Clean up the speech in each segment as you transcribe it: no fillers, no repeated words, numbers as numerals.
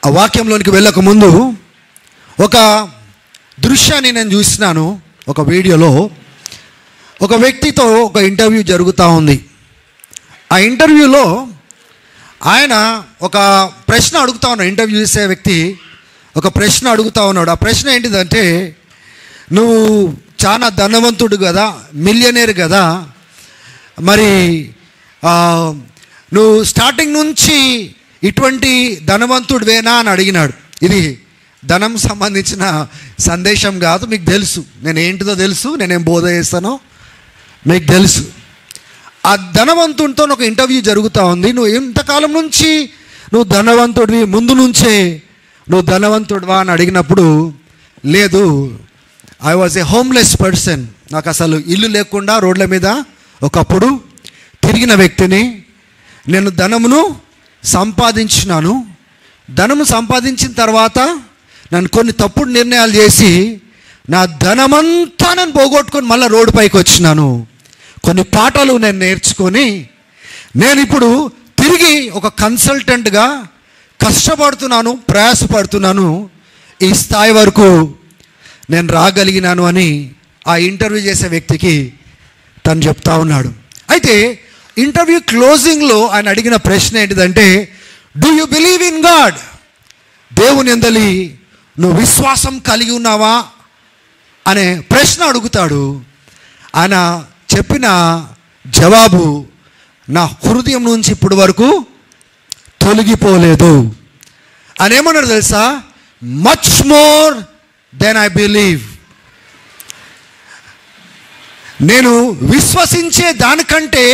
ఆ వాక్యంలోనికి వెళ్ళక ముందు ఒక దృశ్యాన్ని నేను చూసినాను. ఒక వీడియోలో ఒక వ్యక్తితో ఒక ఇంటర్వ్యూ జరుగుతూ ఉంది. ఆ ఇంటర్వ్యూలో ఆయన ఒక ప్రశ్న అడుగుతా ఉన్నాడు. ఇంటర్వ్యూ చేసే వ్యక్తి ఒక ప్రశ్న అడుగుతా ఉన్నాడు. ఆ ప్రశ్న ఏంటిదంటే, నువ్వు చాలా ధనవంతుడు కదా, మిలియనేర్ కదా, మరి నువ్వు స్టార్టింగ్ నుంచి ఇటువంటి ధనవంతుడివేనా అని అడిగినాడు. ఇది ధనం సంబంధించిన సందేశం కాదు, మీకు తెలుసు నేను ఏంటిదో తెలుసు, నేనేం బోధ చేస్తానో మీకు తెలుసు. ఆ ధనవంతుడితో ఒక ఇంటర్వ్యూ జరుగుతూ ఉంది. నువ్వు ఇంతకాలం నుంచి నువ్వు ధనవంతుడివి, ముందు నుంచే నువ్వు ధనవంతుడివా అని అడిగినప్పుడు, లేదు, I was a homeless person, నాకు అసలు ఇల్లు లేకుండా రోడ్ల మీద ఒకప్పుడు తిరిగిన వ్యక్తిని. నేను ధనమును సంపాదించినాను. ధనము సంపాదించిన తర్వాత నన్ను కొన్ని తప్పుడు నిర్ణయాలు చేసి నా ధనమంతా నేను పోగొట్టుకొని మళ్ళీ రోడ్డు పైకి వచ్చినాను. కొన్ని పాఠాలు నేను నేర్చుకొని నేను ఇప్పుడు తిరిగి ఒక కన్సల్టెంట్గా కష్టపడుతున్నాను, ప్రయాసపడుతున్నాను, ఈ స్థాయి వరకు నేను రాగలిగినాను అని ఆ ఇంటర్వ్యూ చేసే వ్యక్తికి తను చెప్తా ఉన్నాడు. అయితే ఇంటర్వ్యూ క్లోజింగ్లో ఆయన అడిగిన ప్రశ్న ఏంటిదంటే, do you believe in God? దేవుని యందలి నువ్వు విశ్వాసం కలిగి ఉన్నావా అనే ప్రశ్న అడుగుతాడు. ఆయన చెప్పిన జవాబు నా హృదయం నుంచి ఇప్పటి వరకు తొలగిపోలేదు. ఆయన ఏమన్నాడు తెలుసా? Much more then I believe. నేను విశ్వసించే దానికంటే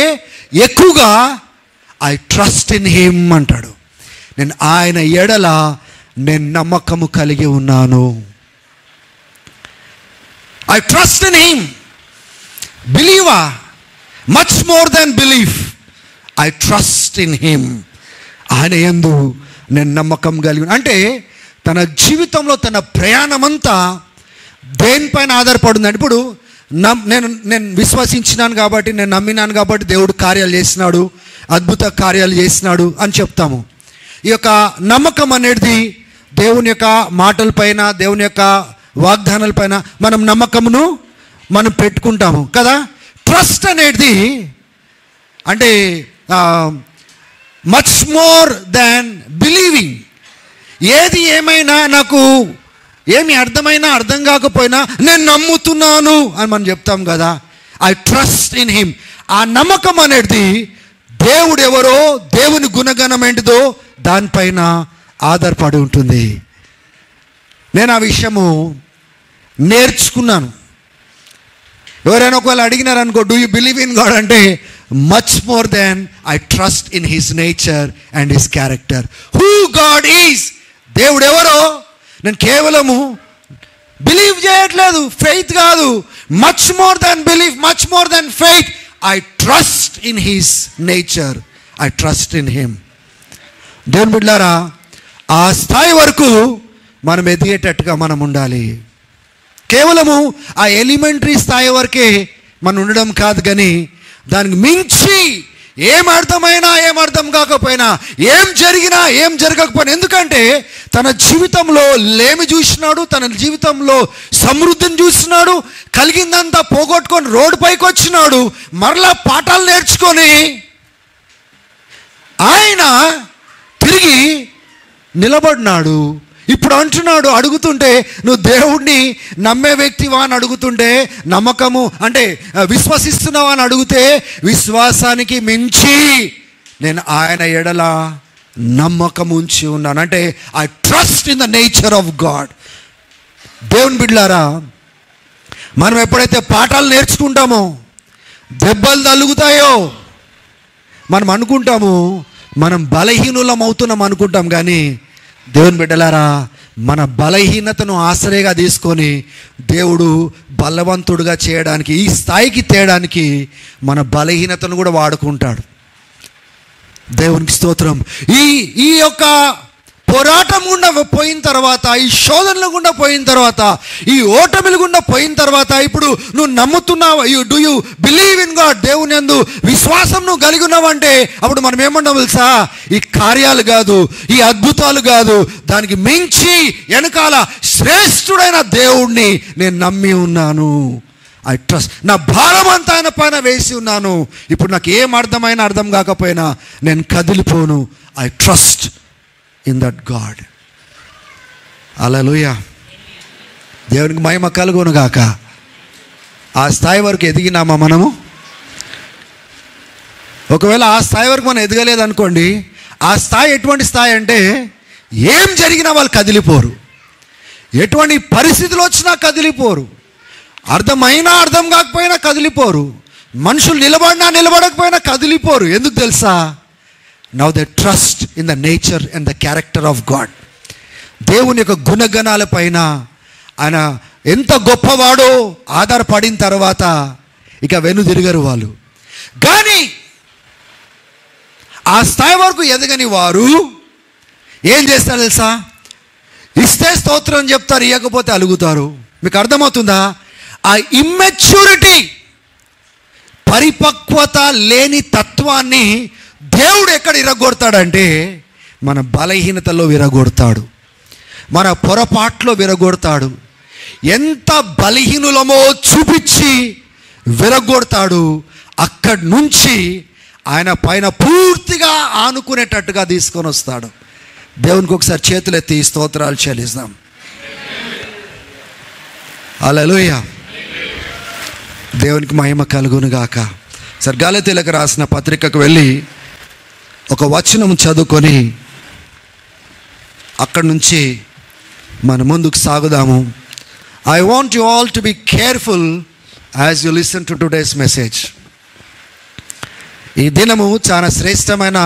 ఎక్కువగా ఐ ట్రస్ట్ ఇన్ హిమ్ అంటాడు. నేను ఆయన ఎడల నేను నమ్మకము కలిగి ఉన్నాను. I trust in him. బిలీవా? Much more than belief. I trust in him. ఆయన యందు నేను నమ్మకం కలిగి. అంటే తన జీవితంలో తన ప్రయాణమంతా దేనిపైన ఆధారపడిందండి. ఇప్పుడు నేను విశ్వసించినాను కాబట్టి, నేను నమ్మినాను కాబట్టి దేవుడు కార్యాలు చేసినాడు, అద్భుత కార్యాలు చేసినాడు అని చెప్తాము. ఈ యొక్క నమ్మకం అనేది దేవుని యొక్క మాటలపైన, దేవుని యొక్క వాగ్దానాలపైన మనం నమ్మకమును మనం పెట్టుకుంటాము కదా. ట్రస్ట్ అనేది అంటే మచ్ మోర్ దాన్ బిలీవింగ్. ఏది ఏమైనా, నాకు ఏమి అర్థమైనా అర్థం కాకపోయినా నేను నమ్ముతున్నాను అని మనం చెప్తాం కదా. I trust in him. ఆ నమ్మకం అనేది దేవుడు ఎవరో, దేవుని గుణగణం ఏంటిదో దానిపైన ఆధారపడి ఉంటుంది. నేను ఆ విషయము నేర్చుకున్నాను. ఎవరైనా ఒకవేళ అడిగినారనుకో, do you believe in God అంటే, much more than I trust in his nature and his character. Who God is, దేవుడు ఎవరో నేను కేవలము బిలీవ్ చేయట్లేదు, ఫెయిత్ కాదు. Much more than belief, much more than faith, I trust in his nature, I trust in him. దేవుని బిడ్డలారా, ఆ స్థాయి వరకు మనం ఎదిగేటట్టుగా మనం ఉండాలి. కేవలము ఆ ఎలిమెంటరీ స్థాయి వరకే మనం ఉండడం కాదు, కానీ దానికి మించి ఏం అర్థమైనా, ఏం అర్థం కాకపోయినా, ఏం జరిగినా, ఏం జరగకపోయినా, ఎందుకంటే తన జీవితంలో లేమి చూసినాడు, తన జీవితంలో సమృద్ధిని చూసినాడు, కలిగిందంతా పోగొట్టుకొని రోడ్డు పైకి వచ్చినాడు, మరలా పాఠాలు నేర్చుకొని ఆయన తిరిగి నిలబడినాడు. ఇప్పుడు అంటున్నాడు, అడుగుతుంటే నువ్వు దేవుణ్ణి నమ్మే వ్యక్తివా అని అడుగుతుంటే, నమ్మకము అంటే విశ్వసిస్తున్నావా అని అడిగితే, విశ్వాసానికి మించి నేను ఆయన ఎడల నమ్మకం ఉంచి ఉన్నాను. అంటే I trust in the nature of God. దేవుని బిడ్డలారా, మనం ఎప్పుడైతే పాఠాలు నేర్చుకుంటామో, దెబ్బలు తలుగుతాయో మనం అనుకుంటాము మనం బలహీనులం అవుతున్నాం అనుకుంటాం. కానీ దేవుని బిడ్డలారా, మన బలహీనతను ఆశ్రయగా తీసుకొని దేవుడు బలవంతుడుగా చేయడానికి, ఈ స్థాయికి తేయడానికి మన బలహీనతను కూడా వాడుకుంటాడు. దేవునికి స్తోత్రం. ఈ యొక్క పోరాటం గుండా పోయిన తర్వాత, ఈ శోధనల గుండా పోయిన తర్వాత, ఈ ఓటమిల గుండా పోయిన తర్వాత, ఇప్పుడు నువ్వు నమ్ముతున్నావు, do you believe in God, దేవుని యందు విశ్వాసం నువ్వు కలిగి ఉన్నావంటే అప్పుడు మనం ఏమన్నాం తెలుసా? ఈ కార్యాలు కాదు, ఈ అద్భుతాలు కాదు, దానికి మించి వెనకాల శ్రేష్ఠుడైన దేవుణ్ణి నేను నమ్మి ఉన్నాను. I trust. నా భారం అంతా ఆయన పైన వేసి ఉన్నాను. ఇప్పుడు నాకు ఏం అర్థమైనా అర్థం కాకపోయినా నేను కదిలిపోను. I trust in that God. హల్లెలూయా. దేవునికి మహిమ కలుగును గాక. ఆ స్థాయి వరకు ఎదిగినామా మనము? ఒకవేళ ఆ స్థాయి వరకు మనం ఎదగలేదనుకోండి, ఆ స్థాయి ఎటువంటి స్థాయి అంటే ఏం జరిగినా వాళ్ళు కదిలిపోరు, ఎటువంటి పరిస్థితులు వచ్చినా కదిలిపోరు, అర్థమైనా అర్థం కాకపోయినా కదిలిపోరు, మనుషులు నిలబడినా నిలబడకపోయినా కదిలిపోరు. ఎందుకు తెలుసా? Now they trust in the nature and the character of God. దేవుని యొక్క గుణగణాల పైన ఆయన ఎంత గొప్పవాడో ఆధారపడిన తర్వాత ఇక వెనుదిరగరు వాళ్ళు. కానీ ఆ స్థాయి వరకు ఎదగని వారు ఏం చేస్తారు తెలుసా? ఇస్తే స్తోత్రం చెప్తారు, ఇవ్వకపోతే అలుగుతారు. మీకు అర్థమవుతుందా? ఆ ఇమ్మెచ్యూరిటీ, పరిపక్వత లేని తత్వాన్ని దేవుడు ఎక్కడ విరగొడతాడంటే మన బలహీనతలో విరగొడతాడు, మన పొరపాట్లో విరగొడతాడు. ఎంత బలహీనులమో చూపించి విరగొడతాడు. అక్కడి నుంచి ఆయన పైన పూర్తిగా ఆనుకునేటట్టుగా తీసుకొని వస్తాడు. దేవునికి ఒకసారి చేతులెత్తి స్తోత్రాలు చెల్లిస్తాం. హల్లెలూయా. దేవునికి మహిమ కలుగును గాక. సరే, గలతీయులకు రాసిన పత్రికకు వెళ్ళి ఒక వచనం చదువుకొని అక్కడి నుంచి మన ముందుకు సాగుదాము. I want you all to be careful as you listen to today's message. ఈ దినము చాలా శ్రేష్టమైన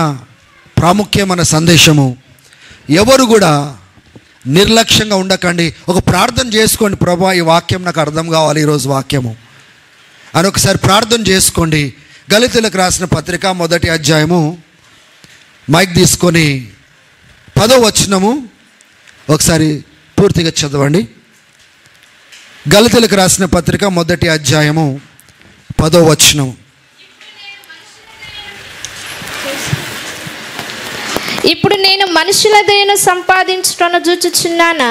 ప్రాముఖ్యమైన సందేశము. ఎవరు కూడా నిర్లక్ష్యంగా ఉండకండి. ఒక ప్రార్థన చేసుకోండి, ప్రభా ఈ వాక్యం నాకు అర్థం కావాలి ఈరోజు వాక్యము అని ఒకసారి ప్రార్థన చేసుకోండి. గలతీయులకు రాసిన పత్రిక 1వ అధ్యాయము మైక్ తీసుకొని 10వ వచనము ఒకసారి పూర్తిగా చదవండి. గలతీయులకు రాసిన పత్రిక 1వ అధ్యాయము 10వ వచనం. ఇప్పుడు నేను మనుషుల దయను సంపాదించుటను చూచుచున్నానా,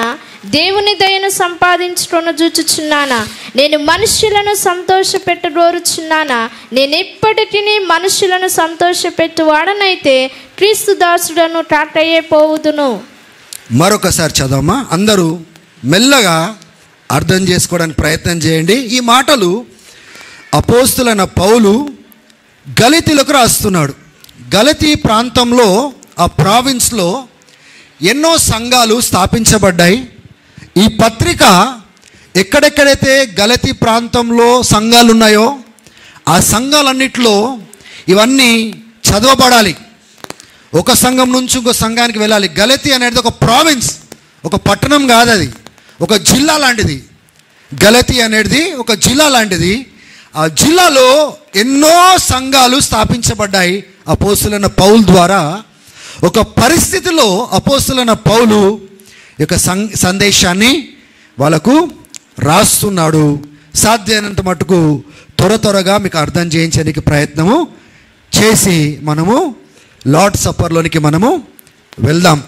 దేవుని దయను సంపాదించుటను చూచుచున్నానా? నేను మనుషులను సంతోషపెట్టగోరుచున్నానా? నేను ఎప్పటికీ మనుషులను సంతోషపెట్టువాడనైతే క్రీస్తు దాసుడను టాటయ్యే పోవుదును. మరొకసారి చదవమ్మా. అందరూ మెల్లగా అర్థం చేసుకోవడానికి ప్రయత్నం చేయండి. ఈ మాటలు అపోస్తులైన పౌలు గలతీయులకు రాస్తున్నాడు. గలతీ ప్రాంతంలో, ఆ ప్రావిన్స్లో ఎన్నో సంఘాలు స్థాపించబడ్డాయి. ఈ పత్రిక ఎక్కడెక్కడైతే గలతీ ప్రాంతంలో సంఘాలు ఉన్నాయో ఆ సంఘాలన్నిటిలో ఇవన్నీ చదవబడాలి. ఒక సంఘం నుంచి ఇంకో సంఘానికి వెళ్ళాలి. గలతీ అనేది ఒక ప్రావిన్స్, ఒక పట్టణం కాదు, అది ఒక జిల్లా లాంటిది. గలతీ అనేది ఒక జిల్లా లాంటిది. ఆ జిల్లాలో ఎన్నో సంఘాలు స్థాపించబడ్డాయి అపోస్తులైన పౌలు ద్వారా. ఒక పరిస్థితిలో అపోస్తులైన పౌలు యొక్క సందేశాన్ని వాళ్ళకు రాస్తున్నాడు. సాధ్యమైనంత మటుకు త్వరగా మీకు అర్థం చేయించడానికి ప్రయత్నము చేసి మనము లార్డ్ సప్పర్లోనికి మనము వెళ్దాం.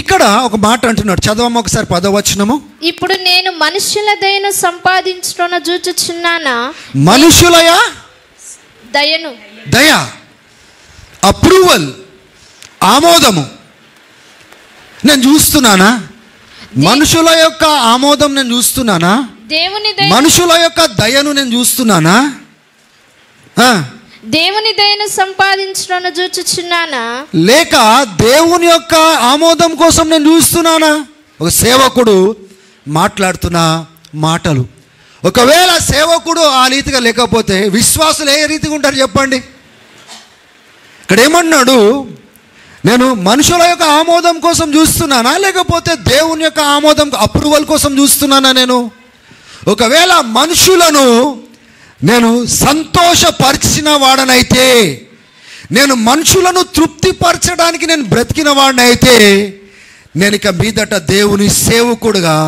ఇక్కడ ఒక మాట అంటున్నాడు, చదవమ్మ ఒకసారి 10వ వచనము. ఇప్పుడు నేను మనుషుల దయను సంపాదించుటను చూచుచున్నానా? మనుషులయ దయను, దయ, అప్రూవల్, ఆమోదము నేను చూస్తున్నానా? మనుషుల యొక్క ఆమోదం నేను చూస్తున్నానా? దేవుని మనుషుల యొక్క దయను నేను చూస్తున్నానా? దేవుని దయను సంపాదించడం చూచుచున్నానా? లేక దేవుని యొక్క ఆమోదం కోసం నేను చూస్తున్నానా? ఒక సేవకుడు మాట్లాడుతున్న మాటలు. ఒకవేళ సేవకుడు ఆ రీతిగా లేకపోతే విశ్వాసులు ఏ రీతిగా ఉంటారు చెప్పండి? ఇక్కడ ఏమన్నాడు? నేను మనుషుల యొక్క ఆమోదం కోసం చూస్తున్నానా, లేకపోతే దేవుని యొక్క ఆమోదం అప్రూవల్ కోసం చూస్తున్నానా? నేను ఒకవేళ మనుషులను నేను సంతోషపరిచిన వాడనైతే, నేను మనుషులను తృప్తిపరచడానికి నేను బ్రతికిన వాడిని అయితే నేను ఇక మీదట దేవుని సేవకుడుగా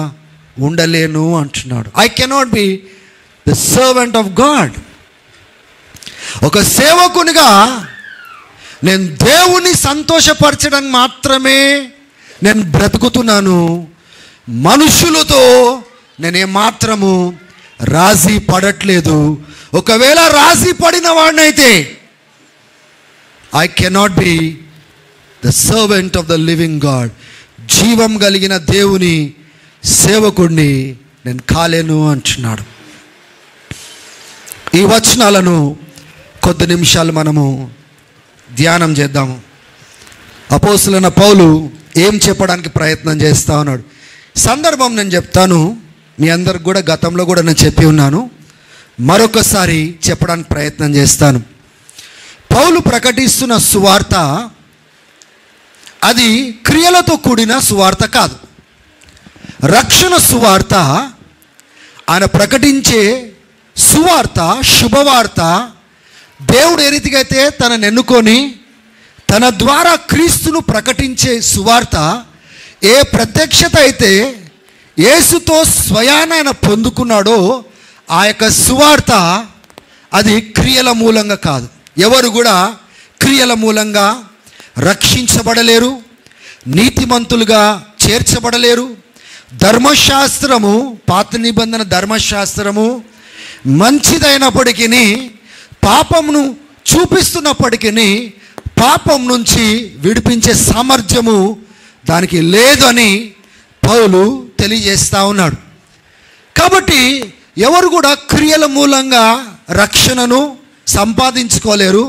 ఉండలేను అంటున్నాడు. I cannot be the servant of God. ఒక సేవకునిగా నేను దేవుని సంతోషపరచడానికి మాత్రమే నేను బ్రతుకుతున్నాను. మనుషులతో నేనేమాత్రము రాజీ పడట్లేదు. ఒకవేళ రాజీ పడిన వాడినైతే I cannot be the servant of the living God. జీవం కలిగిన దేవుని సేవకుడిని నేను కాలేను అంటున్నాడు. ఈ వచనాలను కొద్ది నిమిషాలు మనము ధ్యానం చేద్దాము. అపోస్తలుడైన పౌలు ఏం చెప్పడానికి ప్రయత్నం చేస్తా ఉన్నాడు. సందర్భం నేను చెప్తాను, మీ అందరికి కూడా గతంలో కూడా నేను చెప్పి ఉన్నాను, మరొకసారి చెప్పడానికి ప్రయత్నం చేస్తాను. పౌలు ప్రకటిస్తున్న సువార్త అది క్రియలతో కూడిన సువార్త కాదు. రక్షణ సువార్త, ఆయన ప్రకటించే సువార్త, శుభవార్త, దేవుడు ఏ రీతిగా అయితే తనను ఎన్నుకొని తన ద్వారా క్రీస్తును ప్రకటించే సువార్త, ఏ ప్రత్యక్షత అయితే యేసుతో స్వయాన ఆయన పొందుకున్నాడో ఆ యొక్క సువార్త అది క్రియల మూలంగా కాదు. ఎవరు కూడా క్రియల మూలంగా రక్షించబడలేరు, నీతిమంతులుగా చేర్చబడలేరు. ధర్మశాస్త్రము, పాత నిబంధన ధర్మశాస్త్రము మంచిదైనప్పటికీ, పాపమును చూపిస్తున్నప్పటికీ పాపం నుంచి విడిపించే సామర్థ్యము దానికి లేదు అని పౌలు తెలియజేస్తూ ఉన్నాడు. కాబట్టి ఎవరు కూడా క్రియల మూలంగా రక్షణను సంపాదించుకోలేరు,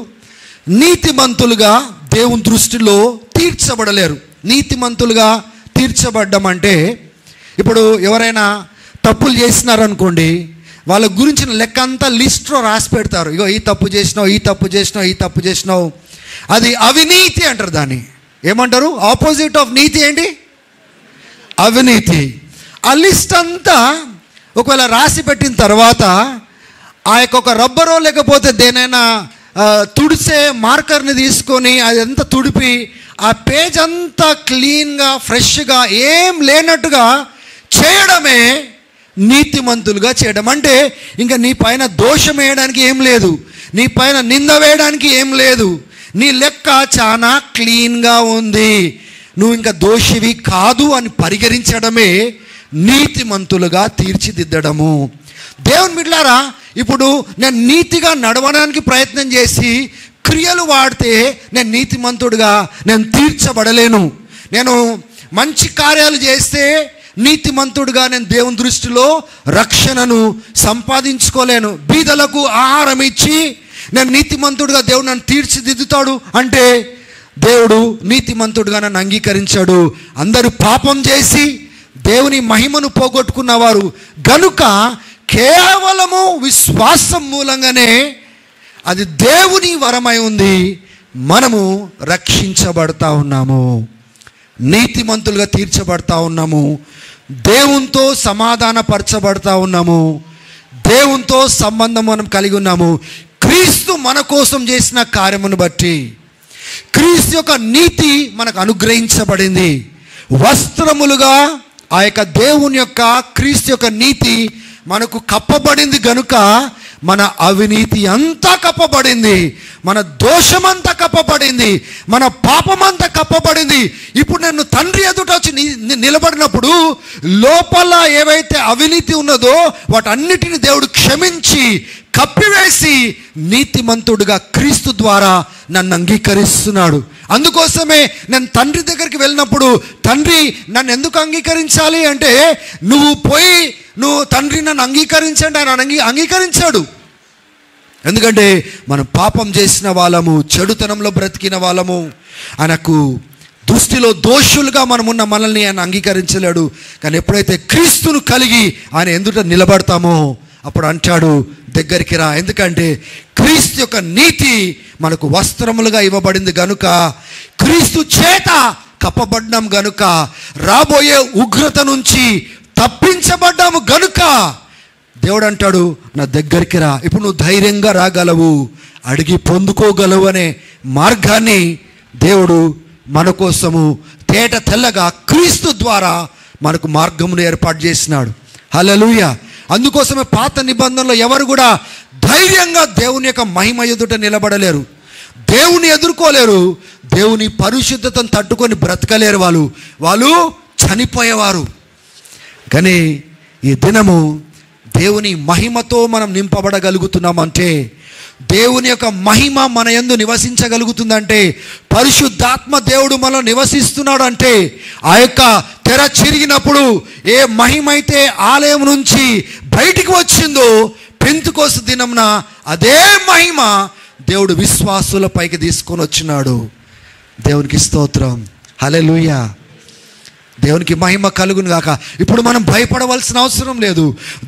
నీతిమంతులుగా దేవుని దృష్టిలో తీర్చబడలేరు. నీతిమంతులుగా తీర్చబడ్డం అంటే, ఇప్పుడు ఎవరైనా తప్పులు చేసినారనుకోండి, వాళ్ళ గురించిన లెక్క అంతా లిస్ట్లో రాసి పెడతారు. ఇగో ఈ తప్పు చేసినావు, ఈ తప్పు చేసినావు, ఈ తప్పు చేసినావు. అది అవినీతి అంటారు. దాన్ని ఏమంటారు? ఆపోజిట్ ఆఫ్ నీతి ఏంటి? అవినీతి. ఆ లిస్ట్ అంతా ఒకవేళ రాసి పెట్టిన తర్వాత ఆ యొక్క ఒక రబ్బరో లేకపోతే దేనైనా తుడిసే మార్కర్ని తీసుకొని అదంతా తుడిపి ఆ పేజ్ అంతా క్లీన్గా ఫ్రెష్గా ఏం లేనట్టుగా చేయడమే నీతిమంతులుగా చేయడం. అంటే ఇంకా నీ పైన దోషం వేయడానికి ఏం లేదు, నీ పైన నింద వేయడానికి ఏం లేదు, నీ లెక్క చాలా క్లీన్గా ఉంది, నువ్వు ఇంకా దోషివి కాదు అని పరిగణించడమే నీతిమంతులుగా తీర్చిదిద్దడము. దేవుని బిడ్డలారా, ఇప్పుడు నేను నీతిగా నడవడానికి ప్రయత్నం చేసి క్రియలు వాడితే నేను నీతిమంతుడుగా నేను తీర్చబడలేను. నేను మంచి కార్యాలు చేస్తే నీతిమంతుడుగా నేను దేవుని దృష్టిలో రక్షణను సంపాదించుకోలేను. బీదలకు ఆహారం ఇచ్చి నేను నీతిమంతుడుగా దేవుడు నన్ను తీర్చిదిద్దుతాడు అంటే దేవుడు నీతిమంతుడుగా నన్ను అంగీకరించాడు. అందరూ పాపం చేసి దేవుని మహిమను పోగొట్టుకున్నవారు గనుక కేవలము విశ్వాసం మూలంగానే అది దేవుని వరమై ఉంది, మనము రక్షించబడతా ఉన్నాము, నీతిమంతులుగా తీర్చబడతా ఉన్నాము, దేవునితో సమాధానపరచబడతా ఉన్నాము, దేవునితో సంబంధం మనం కలిగి ఉన్నాము. క్రీస్తు మన కోసం చేసిన కార్యమును బట్టి క్రీస్తు యొక్క నీతి మనకు అనుగ్రహించబడింది. వస్త్రములుగా ఆ యొక్క దేవుని యొక్క క్రీస్తు యొక్క నీతి మనకు కప్పబడింది గనుక మన అవినీతి అంతా కప్పబడింది, మన దోషమంతా కప్పబడింది, మన పాపమంతా కప్పబడింది. ఇప్పుడు నేను తండ్రి ఎదుట వచ్చి నిలబడినప్పుడు లోపల ఏవైతే అవినీతి ఉన్నదో వాటన్నిటిని దేవుడు క్షమించి కప్పివేసి నీతిమంతుడుగా క్రీస్తు ద్వారా నన్ను అంగీకరిస్తున్నాడు. అందుకోసమే నేను తండ్రి దగ్గరికి వెళ్ళినప్పుడు తండ్రి నన్ను ఎందుకు అంగీకరించాలి అంటే, నువ్వు తండ్రి నన్ను అంగీకరించండి ఆయన అంగీకరించాడు. ఎందుకంటే మనం పాపం చేసిన వాళ్ళము, చెడుతనంలో బ్రతికిన వాళ్ళము, ఆయనకు దృష్టిలో దోషులుగా మనమున్న మనల్ని ఆయన అంగీకరించలేడు. కానీ ఎప్పుడైతే క్రీస్తును కలిగి ఆయన ఎదుట నిలబడతామో అప్పుడు అంటాడు దగ్గరికి రా. ఎందుకంటే క్రీస్తు యొక్క నీతి మనకు వస్త్రములుగా ఇవ్వబడింది గనుక, క్రీస్తు చేత కప్పబడ్డాం గనుక, రాబోయే ఉగ్రత నుంచి తప్పించబడ్డాము గనుక దేవుడు అంటాడు నా దగ్గరికి రా. ఇప్పుడు నువ్వు ధైర్యంగా రాగలవు, అడిగి పొందుకోగలవు అనే మార్గాన్ని దేవుడు మన కోసము తేట తెల్లగా క్రీస్తు ద్వారా మనకు మార్గమును ఏర్పాటు చేసినాడు. హల్లెలూయా. అందుకోసమే పాత నిబంధనలో ఎవరు కూడా ధైర్యంగా దేవుని యొక్క మహిమ ఎదుట నిలబడలేరు, దేవుని ఎదుర్కోలేరు, దేవుని పరిశుద్ధతను తట్టుకొని బ్రతకలేరు. వాళ్ళు చనిపోయేవారు. కానీ ఈ దినము దేవుని మహిమతో మనం నింపబడగలుగుతున్నామంటే, దేవుని యొక్క మహిమ మన యందు నివసించగలుగుతుందంటే, పరిశుద్ధాత్మ దేవుడు మనలో నివసిస్తున్నాడు అంటే, ఆ యొక్క తెర చిరిగినప్పుడు ఏ మహిమ అయితే ఆలయం నుంచి బయటికి వచ్చిందో పెంతెకోస్తు దినంన అదే మహిమ దేవుడు విశ్వాసుల పైకి తీసుకొని వచ్చినాడు. దేవునికి స్తోత్రం. హల్లెలూయా. దేవునికి మహిమ కలుగును గాక. ఇప్పుడు మనం భయపడవలసిన అవసరం లేదు,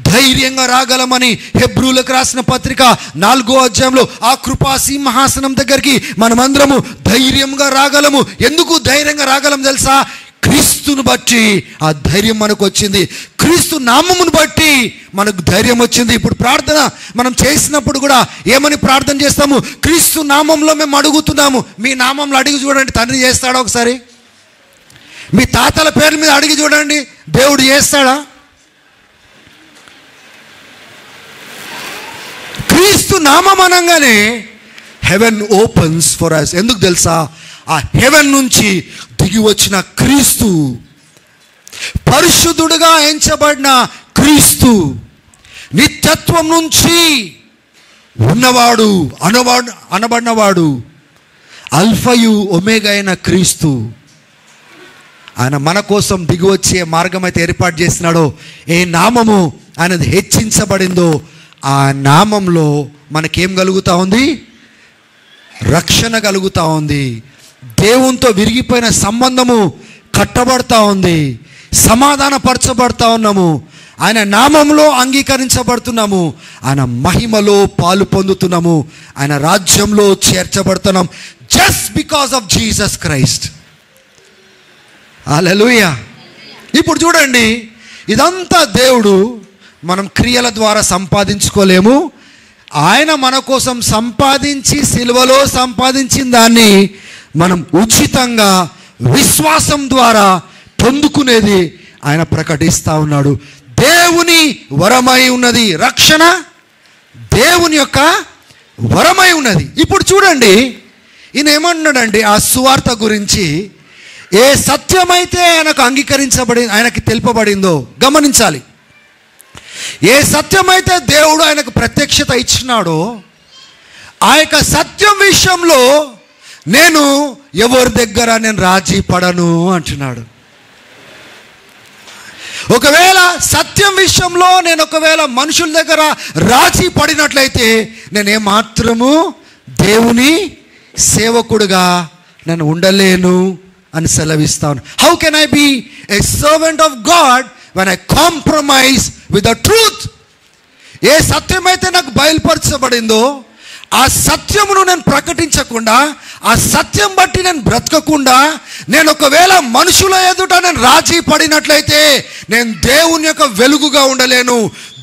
ధైర్యంగా రాగలమని హెబ్రీయులకు రాసిన పత్రిక 4వ అధ్యాయంలో ఆ కృపా సింహాసనం దగ్గరికి మనమందరము ధైర్యంగా రాగలము. ఎందుకు ధైర్యంగా రాగలం తెలుసా? క్రీస్తును బట్టి ఆ ధైర్యం మనకు వచ్చింది, క్రీస్తు నామమును బట్టి మనకు ధైర్యం వచ్చింది. ఇప్పుడు ప్రార్థన మనం చేసినప్పుడు కూడా ఏమని ప్రార్థన చేస్తాము? క్రీస్తు నామంలో మేము అడుగుతున్నాము. మీ నామంలో అడిగి చూడండి, తండ్రి చేస్తాడా? ఒకసారి మీ తాతల పేర్ల మీద అడిగి చూడండి, దేవుడు చేస్తాడా? క్రీస్తు నామం అనగానే హెవెన్ ఓపెన్స్ ఫర్ us. ఎందుకు తెలుసా? ఆ హెవెన్ నుంచి దిగి వచ్చిన క్రీస్తు, పరిశుద్ధుడుగా ఎంచబడిన క్రీస్తు, నిత్యత్వం నుంచి ఉన్నవాడు అనబడినవాడు, అల్ఫయు ఒమేగా అయిన క్రీస్తు, ఆయన మన కోసం దిగి వచ్చే మార్గం అయితే ఏర్పాటు చేసినాడో, ఏ నామము ఆయనది హెచ్చించబడిందో ఆ నామంలో మనకేం కలుగుతూ ఉంది? రక్షణ కలుగుతూ ఉంది. దేవునితో విరిగిపోయిన సంబంధము కట్టబడతా ఉంది, సమాధానపరచబడతా ఉన్నాము, ఆయన నామంలో అంగీకరించబడుతున్నాము, ఆయన మహిమలో పాలు పొందుతున్నాము, ఆయన రాజ్యంలో చేర్చబడుతున్నాం. Just because of Jesus Christ. హల్లెలూయా. ఇప్పుడు చూడండి, ఇదంతా దేవుడు మనం క్రియల ద్వారా సంపాదించుకోలేము. ఆయన మన కోసం సంపాదించి సిలువలో సంపాదించిన దాన్ని మనం ఉచితంగా విశ్వాసం ద్వారా పొందుకునేది ఆయన ప్రకటిస్తూ ఉన్నాడు. దేవుని వరమై ఉన్నది రక్షణ, దేవుని యొక్క వరమై ఉన్నది. ఇప్పుడు చూడండి, ఈయన ఏమన్నాడండి ఆ సువార్త గురించి? ఏ సత్యమైతే ఆయనకు ఆయనకి తెలుపబడిందో గమనించాలి. ఏ సత్యమైతే దేవుడు ఆయనకు ప్రత్యక్షత ఇచ్చినాడో ఆ యొక్క సత్యం విషయంలో నేను ఎవరి దగ్గర నేను రాజీ పడను అంటున్నాడు. ఒకవేళ సత్యం విషయంలో నేను ఒకవేళ మనుషుల దగ్గర రాజీ పడినట్లయితే నేనేమాత్రము దేవుని సేవకుడుగా నేను ఉండలేను అని సెలవిస్తాను. How can I be a servant of God when I compromise with the truth? ఏ సత్యమైతే నాకు బయలుపరచబడిందో ఆ సత్యమును నేను ప్రకటించకుండా, ఆ సత్యం బట్టి నేను బ్రతకకుండా, నేను ఒకవేళ మనుషుల ఎదుట నేను రాజీ పడినట్లయితే నేను దేవుని యొక్క వెలుగుగా ఉండలేను,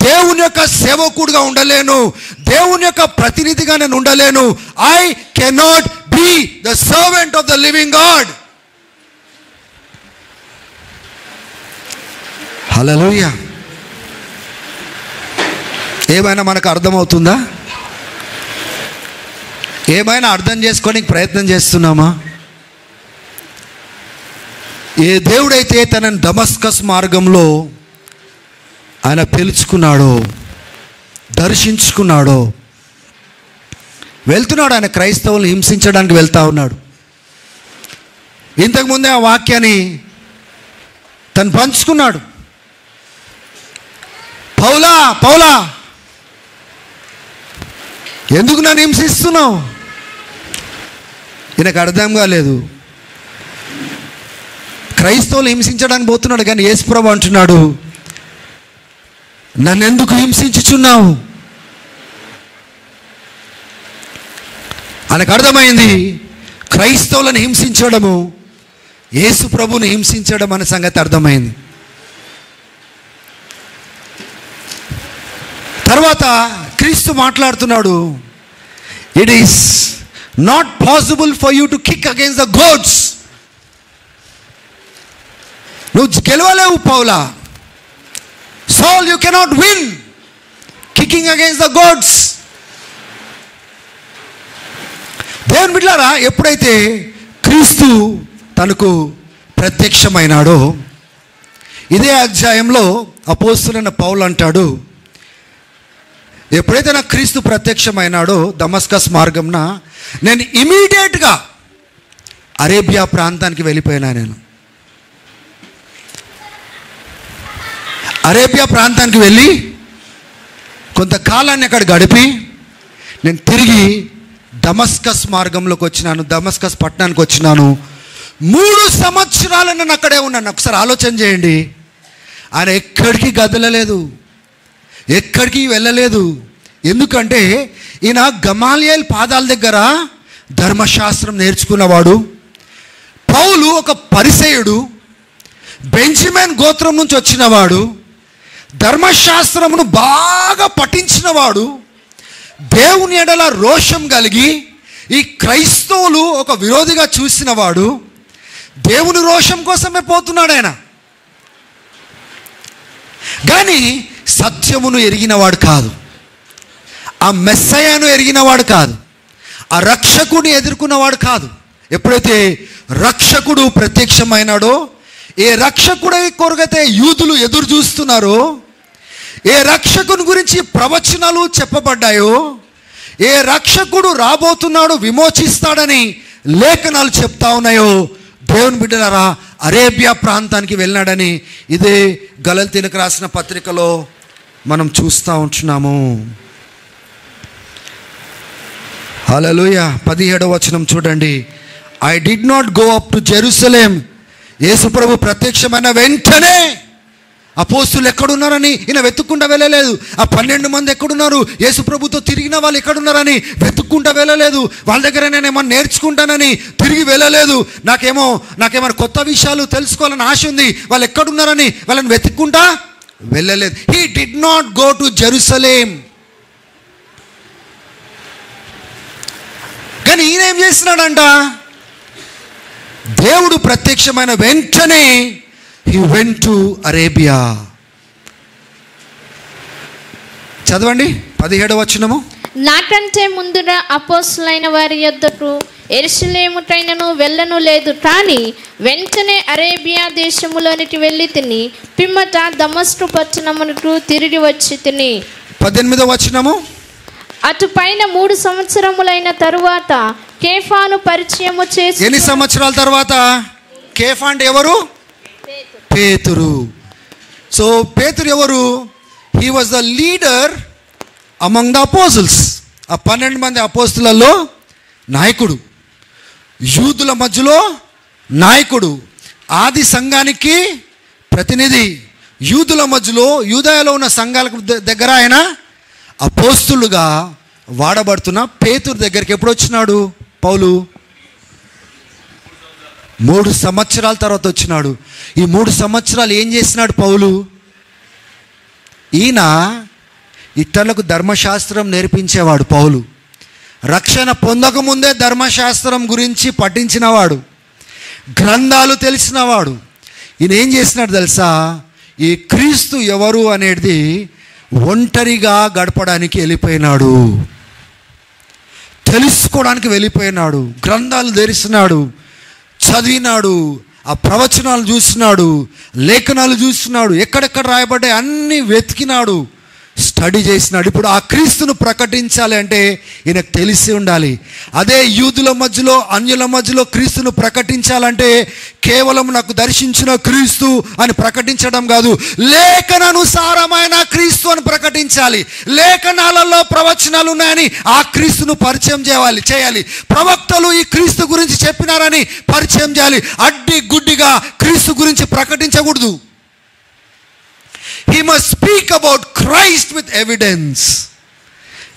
దేవుని యొక్క సేవకుడుగా ఉండలేను, దేవుని యొక్క ప్రతినిధిగా నేను ఉండలేను. I cannot be the servant of the living God. హల్లెలూయా. ఏమైనా మనకు అర్థమవుతుందా? ఏమైనా అర్థం చేసుకోనికి ప్రయత్నం చేస్తున్నామా? ఏ దేవుడైతే తనని దమస్కస్ మార్గంలో ఆయన పిలుచుకున్నాడో, దర్శించుకున్నాడో, వెళ్తున్నాడు, ఆయన క్రైస్తవులను హింసించడానికి వెళ్తా ఉన్నాడు. ఇంతకుముందే ఆ వాక్యాన్ని తను పంచుకున్నాడు. పౌలా పౌలా ఎందుకు నన్ను హింసిస్తున్నావు? ఈయనకు అర్థం కాలేదు. క్రైస్తవులు హింసించడానికి పోతున్నాడు, కానీ యేసుప్రభు అంటున్నాడు, నన్ను ఎందుకు హింసించుచున్నావు? ఆయనకు అర్థమైంది క్రైస్తవులను హింసించడము యేసు ప్రభుని హింసించడం అనే సంగతి అర్థమైంది. తర్వాత క్రీస్తు మాట్లాడుతున్నాడు, it is not possible for you to kick against the గోడ్స్. నువ్వు గెలవలేవు పౌలా. Saul, you cannot win kicking against the gods. దేవుని బిడ్డలారా, ఎప్పుడైతే క్రీస్తు తనకు ప్రత్యక్షమైనాడో, ఇదే అధ్యాయంలో అపోస్తలుడైన పౌలు అంటాడు, ఎప్పుడైతే నాకు క్రీస్తు ప్రత్యక్షమైనాడో దమస్కస్ మార్గంన, నేను ఇమీడియట్గా అరేబియా ప్రాంతానికి వెళ్ళిపోయినా. నేను అరేబియా ప్రాంతానికి వెళ్ళి కొంతకాలాన్ని అక్కడ గడిపి నేను తిరిగి దమస్కస్ మార్గంలోకి వచ్చినాను, దమస్కస్ పట్టణానికి వచ్చినాను. 3 సంవత్సరాలు నేను అక్కడే ఉన్నాను. ఒకసారి ఆలోచన చేయండి. ఆయన ఎక్కడికి కదలలేదు, ఎక్కడికి వెళ్ళలేదు. ఎందుకంటే ఈయన గమాలియేల్ పాదాల దగ్గర ధర్మశాస్త్రం నేర్చుకున్నవాడు. పౌలు ఒక పరిసయ్యుడు, బెంజమిన్ గోత్రం నుంచి వచ్చినవాడు, ధర్మశాస్త్రమును బాగా పఠించినవాడు, దేవుని ఎడల రోషం కలిగి ఈ క్రైస్తవులు ఒక విరోధిగా చూసినవాడు. దేవుని రోషం కోసమే పోతున్నాడు ఆయన. కానీ సత్యమును ఎరిగినవాడు కాదు, ఆ మెస్సయ్యను ఎరిగినవాడు కాదు, ఆ రక్షకుడిని ఎదుర్కొన్నవాడు కాదు. ఎప్పుడైతే రక్షకుడు ప్రత్యక్షమైనాడో, ఏ రక్షకుడి కొరకైతే యూదులు ఎదురు చూస్తున్నారో, ఏ రక్షకుని గురించి ప్రవచనాలు చెప్పబడ్డాయో, ఏ రక్షకుడు రాబోతున్నాడు, విమోచిస్తాడని లేఖనాలు చెప్తా ఉన్నాయో, దేవుని బిడ్డలారా అరేబియా ప్రాంతానికి వెళ్ళినాడని ఇదే గలతీయులకు రాసిన పత్రికలో మనం చూస్తూ ఉంటున్నాము. హల్లెలూయా. 17వ వచనం చూడండి. I did not go up to Jerusalem. యేసుప్రభు ప్రత్యక్షమైన వెంటనే అపోస్తులు ఎక్కడున్నారని ఈయన వెతుక్కుంటూ వెళ్ళలేదు. ఆ 12 మంది ఎక్కడున్నారు, యేసుప్రభుతో తిరిగిన వాళ్ళు ఎక్కడున్నారని వెతుక్కుంటూ వెళ్ళలేదు. వాళ్ళ దగ్గర నేను ఏమన్నా నేర్చుకుంటానని తిరిగి వెళ్ళలేదు. నాకేమైనా కొత్త విషయాలు తెలుసుకోవాలని ఆశ ఉంది, వాళ్ళు ఎక్కడున్నారని వాళ్ళని వెతుక్కుంటా వెళ్ళలేదు. He did not go to Jerusalem. కానీ ఈయన ఏం చేస్తున్నాడంట, దేవుడు ప్రత్యక్షమైన వెంటనే he went to అరేబియా. చదవండి 17వ వచనము. నాకంటే ముందున అపోస్తలులైన వారి యొద్దకు యెరూషలేముకైనను వెళ్ళను లేదు, కానీ వెంటనే అరేబియా దేశములోనికి వెళ్ళి తిని పిమ్మట దమస్కు పట్టణమునకు తిరిగి వచ్చి తిని. 18వ వచనము. అటు పైన 3 సంవత్సరములైన తరువాత కేఫాను పరిచయము చేసి. ఎన్ని సంవత్సరాల తర్వాత? కేఫా అంటే ఎవరు? పేతురు. సో పేతురు ఎవరు? He was the leader among the apostles. ఆ 12 మంది అపోస్తులలో నాయకుడు, యూదుల మధ్యలో నాయకుడు, ఆది సంఘానికి ప్రతినిధి. యూదుల మధ్యలో, యూదయలో ఉన్న సంఘాల దగ్గర ఆయన అపోస్తులుగా వాడబడుతున్న పేతురు దగ్గరికి ఎప్పుడు వచ్చినాడు పౌలు? 3 సంవత్సరాల తర్వాత వచ్చినాడు. ఈ 3 సంవత్సరాలు ఏం చేసినాడు పౌలు? ఈయన ఇతరులకు ధర్మశాస్త్రం నేర్పించేవాడు పౌలు. రక్షణ పొందకముందే ధర్మశాస్త్రం గురించి పఠించినవాడు, గ్రంథాలు తెలిసినవాడు. ఈయన ఏం చేసినాడు తెలుసా? ఈ క్రీస్తు ఎవరు అనేది ఒంటరిగా గడపడానికి వెళ్ళిపోయినాడు, తెలుసుకోవడానికి వెళ్ళిపోయినాడు. గ్రంథాలు తెరిచినాడు, చదివినాడు, ఆ ప్రవచనాలు చూసినాడు, లేఖనాలు చూసినాడు, ఎక్కడెక్కడ రాయబడ్డాయి అన్నీ వెతికినాడు, స్టడీ చేసినాడు. ఇప్పుడు ఆ క్రీస్తును ప్రకటించాలి అంటే ఈయనకు తెలిసి ఉండాలి. అదే యూదుల మధ్యలో, అన్యుల మధ్యలో క్రీస్తును ప్రకటించాలంటే కేవలం నాకు దర్శించిన క్రీస్తు అని ప్రకటించడం కాదు, లేఖనానుసారమైన క్రీస్తు అని ప్రకటించాలి. లేఖనాలలో ప్రవచనాలు ఉన్నాయని ఆ క్రీస్తును పరిచయం చేయాలి. ప్రవక్తలు ఈ క్రీస్తు గురించి చెప్పినారని పరిచయం చేయాలి. అడ్డి గుడ్డిగా క్రీస్తు గురించి ప్రకటించకూడదు. He must speak about Christ with evidence.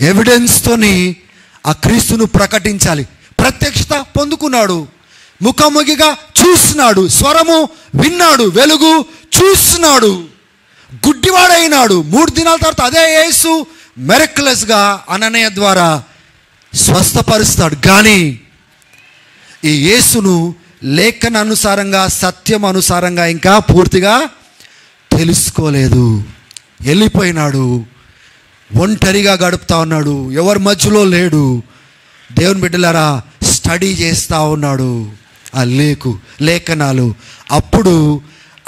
ఎవిడెన్స్తోని ఆ క్రీస్తును ప్రకటించాలి. ప్రత్యక్షత పొందుకున్నాడు, ముఖాముఖిగా చూస్తున్నాడు, స్వరము విన్నాడు, వెలుగు చూస్తున్నాడు, గుడ్డివాడైనాడు. 3 దినాల తర్వాత అదే యేసు మెరక్యులస్గా అననీయ ద్వారా స్వస్థపరుస్తాడు. కానీ ఈ యేసును లేఖన అనుసారంగా, సత్యం అనుసారంగా ఇంకా పూర్తిగా తెలుసుకోలేదు. వెళ్ళిపోయినాడు, ఒంటరిగా గడుపుతా ఉన్నాడు, ఎవరి మధ్యలో లేడు. దేవుని బిడ్డలారా, స్టడీ చేస్తూ ఉన్నాడు ఆ లేఖనాలు. అప్పుడు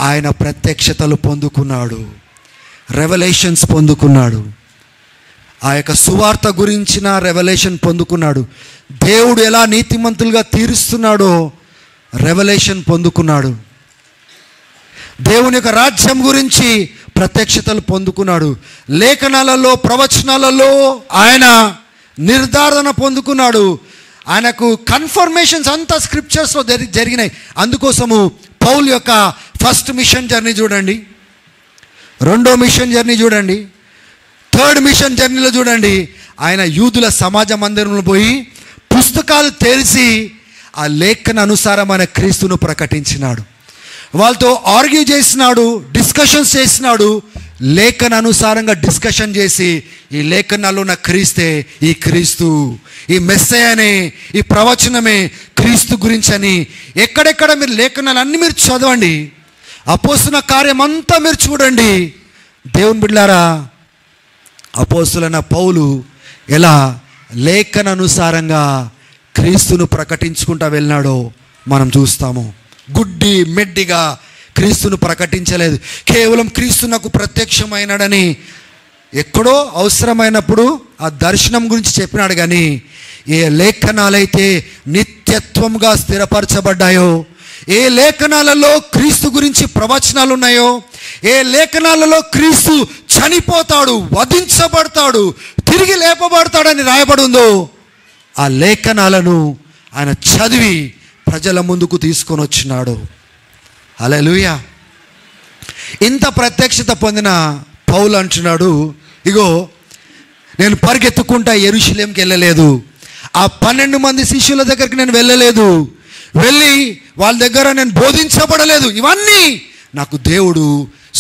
ఆయన ప్రత్యక్షతలు పొందుకున్నాడు, రెవల్యూషన్స్ పొందుకున్నాడు. ఆ యొక్క సువార్త గురించిన రెవల్యూషన్ పొందుకున్నాడు. దేవుడు ఎలా నీతిమంతులుగా తీరుస్తున్నాడో రెవల్యూషన్ పొందుకున్నాడు. దేవుని యొక్క రాజ్యం గురించి ప్రత్యక్షతలు పొందుకున్నాడు. లేఖనాలలో, ప్రవచనాలలో ఆయన నిర్ధారణ పొందుకున్నాడు. ఆయనకు కన్ఫర్మేషన్స్ అంతా స్క్రిప్చర్స్లో జరిగినాయి. అందుకోసము పౌలు యొక్క ఫస్ట్ మిషన్ జర్నీ చూడండి, రెండో మిషన్ జర్నీ చూడండి, థర్డ్ మిషన్ జర్నీలో చూడండి. ఆయన యూదుల సమాజ మందిరంలో పోయి పుస్తకాలు తెరిచి ఆ లేఖన అనుసారమైన క్రీస్తును ప్రకటించినాడు. వాళ్ళతో ఆర్గ్యూ చేసినాడు, డిస్కషన్స్ చేసినాడు. లేఖన అనుసారంగా డిస్కషన్ చేసి ఈ లేఖనాల్లో ఉన్న క్రీస్తే ఈ క్రీస్తు, ఈ మెస్సయనే, ఈ ప్రవచనమే క్రీస్తు గురించి అని ఎక్కడెక్కడ మీరు లేఖనాలు అన్నీ మీరు చదవండి. అపోస్తుల కార్యం అంతా మీరు చూడండి. దేవుని బిడ్డలారా, అపోస్తులైన పౌలు ఎలా లేఖన అనుసారంగా క్రీస్తును ప్రకటించుకుంటూ వెళ్ళినాడో మనం చూస్తాము. గుడ్డి మెడ్డిగా క్రీస్తును ప్రకటించలేదు. కేవలం క్రీస్తు నాకు ప్రత్యక్షమైనాడని ఎక్కడో అవసరమైనప్పుడు ఆ దర్శనం గురించి చెప్పినాడు. కానీ ఏ లేఖనాలైతే నిత్యత్వంగా స్థిరపరచబడ్డాయో, ఏ లేఖనాలలో క్రీస్తు గురించి ప్రవచనాలు ఉన్నాయో, ఏ లేఖనాలలో క్రీస్తు చనిపోతాడు, వధించబడతాడు, తిరిగి లేపబడతాడని రాయబడి ఉందో ఆ లేఖనాలను ఆయన చదివి ప్రజల ముందుకు తీసుకొని వచ్చినాడు. హల్లెలూయా. ఇంత ప్రత్యక్షత పొందిన పౌలు అంటున్నాడు, ఇగో నేను పరిగెత్తుకుంటా యెరూషలేంకి వెళ్ళలేదు, ఆ 12 మంది శిష్యుల దగ్గరికి నేను వెళ్ళలేదు, వెళ్ళి వాళ్ళ దగ్గర నేను బోధించబడలేదు. ఇవన్నీ నాకు దేవుడు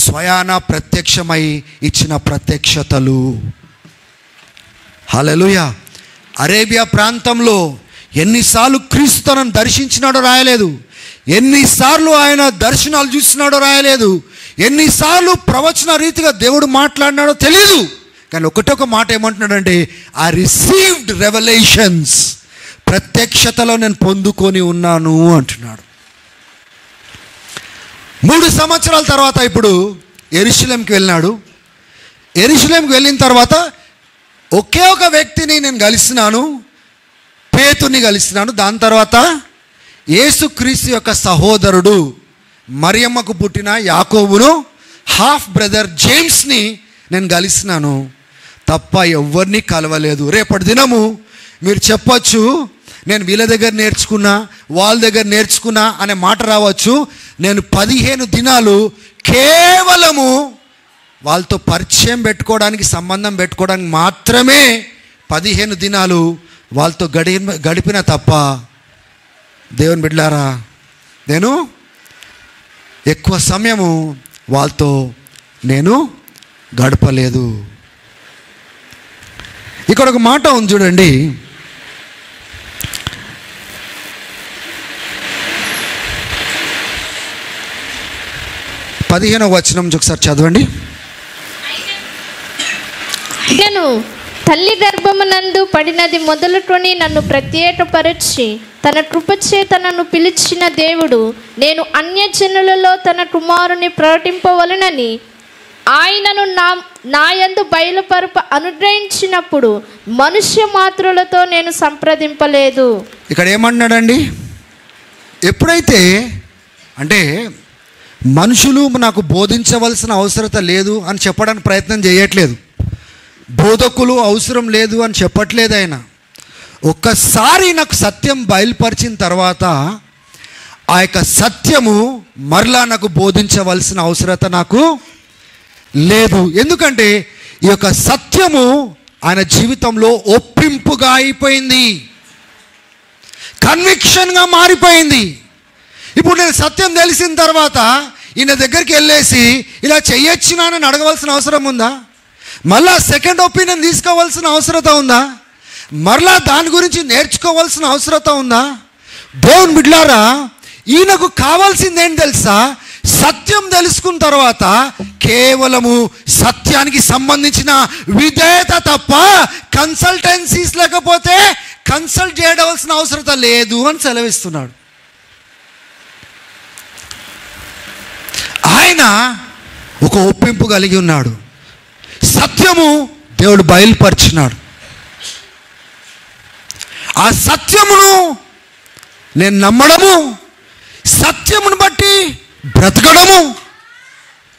స్వయాన ప్రత్యక్షమై ఇచ్చిన ప్రత్యక్షతలు. హల్లెలూయా. అరేబియా ప్రాంతంలో ఎన్నిసార్లు క్రీస్తు తనను దర్శించినాడో రాయలేదు, ఎన్నిసార్లు ఆయన దర్శనాలు చూసినాడో రాయలేదు, ఎన్నిసార్లు ప్రవచన రీతిగా దేవుడు మాట్లాడినాడో తెలియదు. కానీ ఒకటొక మాట ఏమంటున్నాడంటే, ఐ రిసీవ్డ్ రెవల్యూషన్స్, ప్రత్యక్షతలో నేను పొందుకొని ఉన్నాను అంటున్నాడు. 3 సంవత్సరాల తర్వాత ఇప్పుడు యెరూషలేంకి వెళ్ళినాడు. యెరూషలేంకి వెళ్ళిన తర్వాత ఒకే ఒక వ్యక్తిని నేను కలిసినాను, పేతుని కలిసినాను. దాని తర్వాత యేసుక్రీస్తు యొక్క సహోదరుడు మరియమ్మకు పుట్టిన యాకోబును, హాఫ్ బ్రదర్ జేమ్స్ని నేను కలిసినాను తప్ప ఎవరిని కలవలేదు. రేపటి దినము మీరు చెప్పచ్చు, నేను వీళ్ళ దగ్గర నేర్చుకున్నా, వాళ్ళ దగ్గర నేర్చుకున్నా అనే మాట రావచ్చు. నేను 15 దినాలు కేవలము వాళ్ళతో పరిచయం పెట్టుకోవడానికి, సంబంధం పెట్టుకోవడానికి మాత్రమే 15 దినాలు వాళ్ళతో గడిపిన తప్ప, దేవుని బిడ్డలారా, నేను ఎక్కువ సమయము వాళ్ళతో నేను గడపలేదు. ఇక్కడ ఒక మాట ఉంది చూడండి, పదిహేనవ వచనం ఒకసారి చదవండి. నేను తల్లి గర్భమునందు పడినది మొదలుకొని నన్ను ప్రత్యేకపరచి తన కృపచేత నన్ను పిలిచిన దేవుడు, నేను అన్యజనులలో తన కుమారుని ప్రకటింపవలనని ఆయనను నాయందు బయలుపరుపు అనుగ్రహించినప్పుడు మనుష్య మాత్రులతో నేను సంప్రదింపలేదు. ఇక్కడ ఏమన్నాడండి? ఎప్పుడైతే అంటే మనుషులు నాకు బోధించవలసిన అవసరత లేదు అని చెప్పడానికి ప్రయత్నం చేయట్లేదు, బోధకులు అవసరం లేదు అని చెప్పట్లేదు ఆయన. ఒక్కసారి నాకు సత్యం బయలుపరిచిన తర్వాత ఆ యొక్క సత్యము మరలా నాకు బోధించవలసిన అవసరత నాకు లేదు. ఎందుకంటే ఈ యొక్క సత్యము ఆయన జీవితంలో ఒప్పింపుగా అయిపోయింది, కన్విక్షన్గా మారిపోయింది. ఇప్పుడు నేను సత్యం తెలిసిన తర్వాత ఈయన దగ్గరికి వెళ్ళేసి ఇలా చెయ్యొచ్చునా అని అడగవలసిన అవసరం ఉందా? మళ్ళా సెకండ్ ఒపీనియన్ తీసుకోవాల్సిన అవసరత ఉందా? మరలా దాని గురించి నేర్చుకోవాల్సిన అవసరత ఉందా? దేవుని బిడ్డలారా, ఈయనకు కావాల్సింది ఏంటి తెలుసా? సత్యం తెలుసుకున్న తర్వాత కేవలము సత్యానికి సంబంధించిన విధేయత తప్ప కన్సల్టెన్సీస్ లేకపోతే కన్సల్ట్ చేయవలసిన అవసరత లేదు అని సెలవిస్తున్నాడు. ఆయన ఒక ఒప్పింపు కలిగి ఉన్నాడు. సత్యము దేవుడు బయలుపరిచినాడు. ఆ సత్యమును నేను నమ్మడము, సత్యమును బట్టి బ్రతకడము.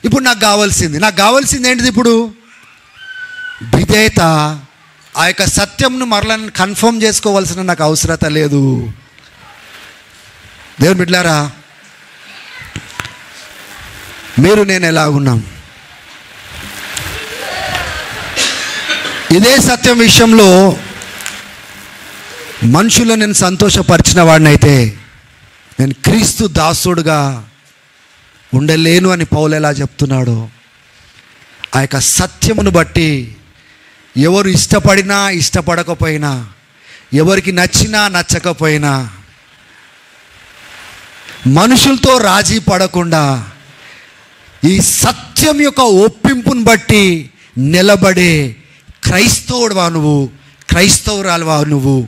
ఇప్పుడు నాకు కావాల్సింది ఏంటిది? ఇప్పుడు విధేయత. ఆ యొక్క సత్యంను మరలా కన్ఫర్మ్ చేసుకోవాల్సిన నాకు అవసరత లేదు. దేవుని బిడ్డలారా, మీరు నేను ఎలా ఉన్నాం? ఇదే సత్యం విషయంలో మనుషులను నేను సంతోషపరిచిన వాడినైతే నేను క్రీస్తు దాసుడుగా ఉండలేను అని పౌలు ఎలా చెప్తున్నాడు. ఆ యొక్క సత్యమును బట్టి ఎవరు ఇష్టపడినా ఇష్టపడకపోయినా, ఎవరికి నచ్చినా నచ్చకపోయినా, మనుషులతో రాజీ పడకుండా ఈ సత్యం యొక్క ఒప్పింపును బట్టి నిలబడే క్రైస్తవుడువా నువ్వు, క్రైస్తవురాలువా నువ్వు?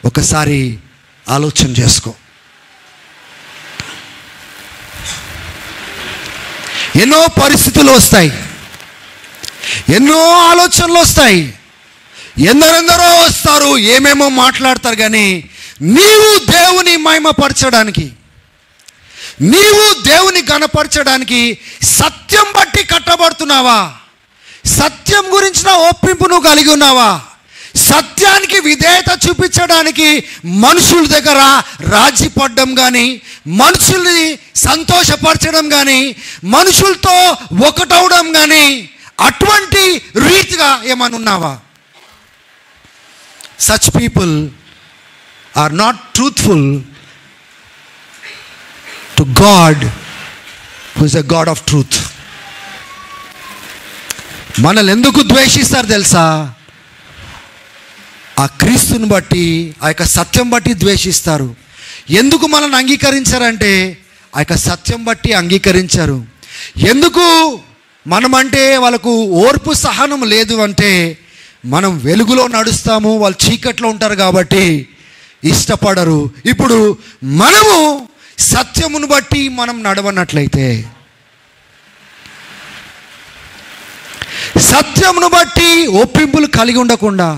ఒకసారి ఆలోచన చేసుకో. ఎన్నో పరిస్థితులు వస్తాయి, ఎన్నో ఆలోచనలు వస్తాయి, ఎందరెందరో వస్తారు, ఏమేమో మాట్లాడతారు. కానీ నీవు దేవుని మహిమపరచడానికి, నీవు దేవుని గణపరచడానికి సత్యం బట్టి కట్టబడుతున్నావా? సత్యం గురించిన ఒప్పింపు నువ్వు కలిగి ఉన్నావా? సత్యానికి విధేయత చూపించడానికి మనుషుల దగ్గర రాజీ పడడం కానీ, మనుషుల్ని సంతోషపరచడం కానీ, మనుషులతో ఒకటవడం కానీ, అటువంటి రీతిగా ఏమన్నా ఉన్నావా? Such people are not truthful to God who is a God of truth. మనల్ని ఎందుకు ద్వేషిస్తారు తెలుసా? ఆ క్రీస్తుని బట్టి, ఆ యొక్క సత్యం బట్టి ద్వేషిస్తారు. ఎందుకు మనల్ని అంగీకరించారంటే ఆ యొక్క సత్యం బట్టి అంగీకరించారు. ఎందుకు మనమంటే వాళ్ళకు ఓర్పు సహనం లేదు అంటే మనం వెలుగులో నడుస్తాము, వాళ్ళు చీకట్లో ఉంటారు కాబట్టి ఇష్టపడరు. ఇప్పుడు మనము సత్యమును బట్టి మనం నడవనట్లయితే, సత్యమును బట్టి ఒప్పింపులు కలిగి ఉండకుండా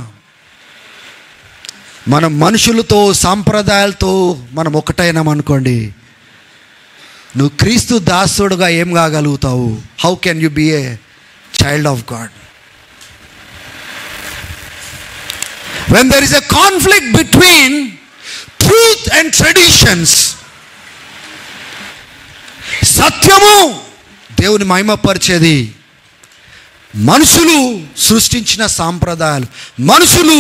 మనం మనుషులతో సాంప్రదాయాలతో మనం ఒకటైనామనుకోండి, నువ్వు క్రీస్తు దాసుడుగా ఏం కాగలుగుతావు? How can you be a child of God? When there is a conflict between truth and traditions, సత్యము దేవుని మహిమపరిచేది, మనుషులు సృష్టించిన సాంప్రదాయాలు, మనుషులు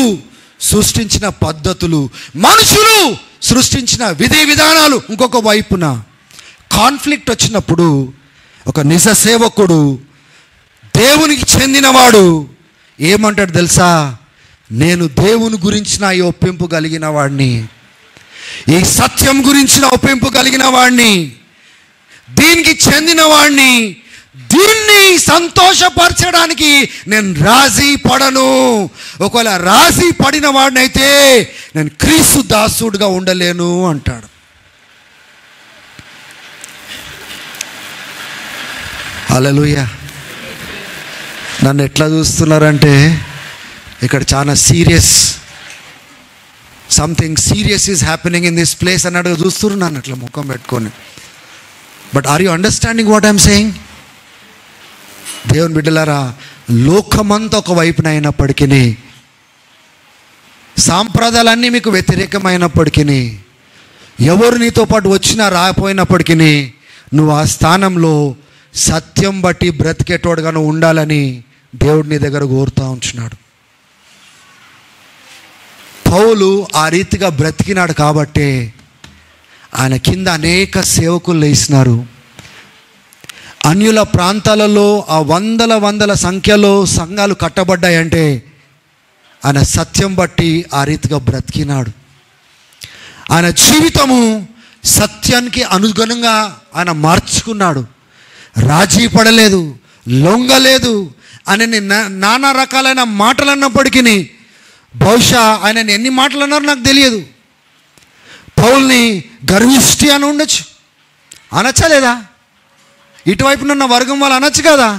సృష్టించిన పద్ధతులు, మనుషులు సృష్టించిన విధి విధానాలు. ఇంకొక వైపున కాన్ఫ్లిక్ట్ వచ్చినప్పుడు ఒక నిజ సేవకుడు, దేవునికి చెందినవాడు ఏమంటాడు తెలుసా? నేను దేవుని గురించిన ఈ ఒప్పింపు కలిగిన వాడిని, ఈ సత్యం గురించిన ఒప్పింపు కలిగిన వాడిని, దీనికి చెందిన వాడిని, దీన్ని సంతోషపరచడానికి నేను రాజీ పడను. ఒకవేళ రాజీ పడిన వాడినైతే నేను క్రీస్తు దాసుడుగా ఉండలేను అంటాడు. హల్లెలూయా. నన్ను ఎట్లా చూస్తున్నారంటే ఇక్కడ చాలా serious, something serious is happening in this place అన్నట్టుగా చూస్తున్నారు నన్ను అట్లా ముఖం పెట్టుకొని. But are you understanding what I'm saying? దేవుని బిడ్డలారా, లోకమంతా ఒక వైపున అయినప్పటికీ, సాంప్రదాయాలన్నీ మీకు వ్యతిరేకమైనప్పటికీ, ఎవరు నీతో పాటు వచ్చినా రాకపోయినప్పటికీ, నువ్వు ఆ స్థానంలో సత్యం బట్టి బ్రతికేటోడుగా నువ్వు ఉండాలని దేవుడు నీ దగ్గర కోరుతూ ఉంటున్నాడు. పౌలు ఆ రీతిగా బ్రతికినాడు కాబట్టే ఆయన కింద అనేక సేవకులు లేచినారు. అన్యుల ప్రాంతాలలో ఆ వందల సంఖ్యలో సంఘాలు కట్టబడ్డాయంటే ఆయన సత్యం బట్టి ఆ రీతిగా బ్రతికినాడు. ఆయన జీవితము సత్యానికి అనుగుణంగా ఆయన మార్చుకున్నాడు. రాజీ పడలేదు, లొంగలేదు. ఆయనని నానా రకాలైన మాటలు అన్నప్పటికీ, బహుశా ఆయనని ఎన్ని మాటలు అన్నారో నాకు తెలియదు. పౌల్ని గర్విష్టి అని ఉండొచ్చు, అనచ్చలేదా? ఇటువైపునున్న వర్గం వాళ్ళు అనొచ్చు కదా,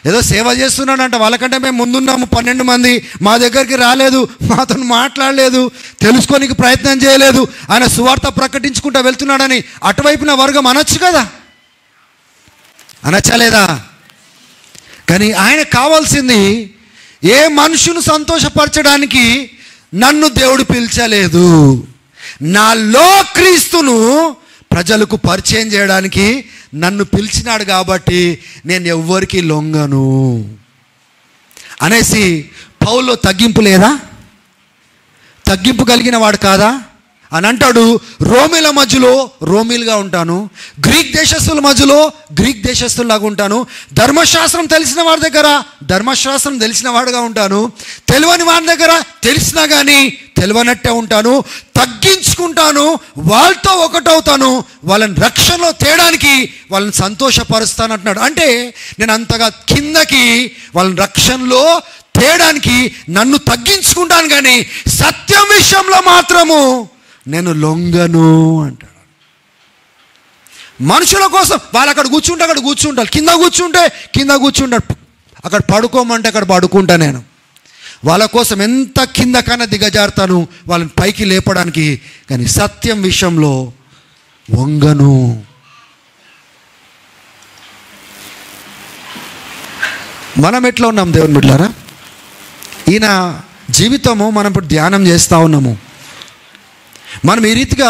ఏదో సేవ చేస్తున్నాడంట, వాళ్ళకంటే మేము ముందున్నాము 12 మంది, మా దగ్గరికి రాలేదు, మాతో మాట్లాడలేదు, తెలుసుకోనికి ప్రయత్నం చేయలేదు, ఆయన సువార్త ప్రకటించుకుంటూ వెళ్తున్నాడని అటువైపున వర్గం అనొచ్చు కదా, అనచ్చలేదా? కానీ ఆయన కావాల్సింది, ఏ మనుషును సంతోషపరచడానికి నన్ను దేవుడు పిలిచలేదు, నాలో క్రీస్తును ప్రజలకు పరిచయం చేయడానికి నన్ను పిలిచినాడు కాబట్టి నేను ఎవ్వరికి లొంగను అనేసి పౌల్లో తగ్గింపు లేదా? తగ్గింపు కలిగిన వాడు కాదా అని అంటాడు. రోమీల మధ్యలో రోమీలుగా ఉంటాను, గ్రీక్ దేశస్తుల మధ్యలో గ్రీక్ దేశస్తుల్లాగా ఉంటాను, ధర్మశాస్త్రం తెలిసిన వాడి దగ్గర ధర్మశాస్త్రం తెలిసిన వాడుగా ఉంటాను, తెలియని వాడి దగ్గర తెలిసినా కానీ తెలియనట్టే ఉంటాను, తగ్గించుకుంటాను, వాళ్ళతో ఒకటవుతాను, వాళ్ళని రక్షణలో తేడానికి వాళ్ళని సంతోషపరుస్తాను అంటున్నాడు. అంటే నేను అంతగా కిందకి వాళ్ళని రక్షణలో తేడానికి నన్ను తగ్గించుకుంటాను, కానీ సత్యం విషయంలో మాత్రము నేను లొంగను అంటాడు. మనుషుల కోసం వాళ్ళు అక్కడ కూర్చుంటారు, కింద కూర్చుంటారు, అక్కడ పడుకోమంటే అక్కడ పడుకుంటా. నేను వాళ్ళ కోసం ఎంత కిందకైనా దిగజారుతాను వాళ్ళని పైకి లేపడానికి, కానీ సత్యం విషయంలో వంగను. మనం ఎట్లా ఉన్నాం దేవుని బిడ్డలారా? ఈయన జీవితము మనం ఇప్పుడు ధ్యానం చేస్తూ ఉన్నాము. మనం ఈ రీతిగా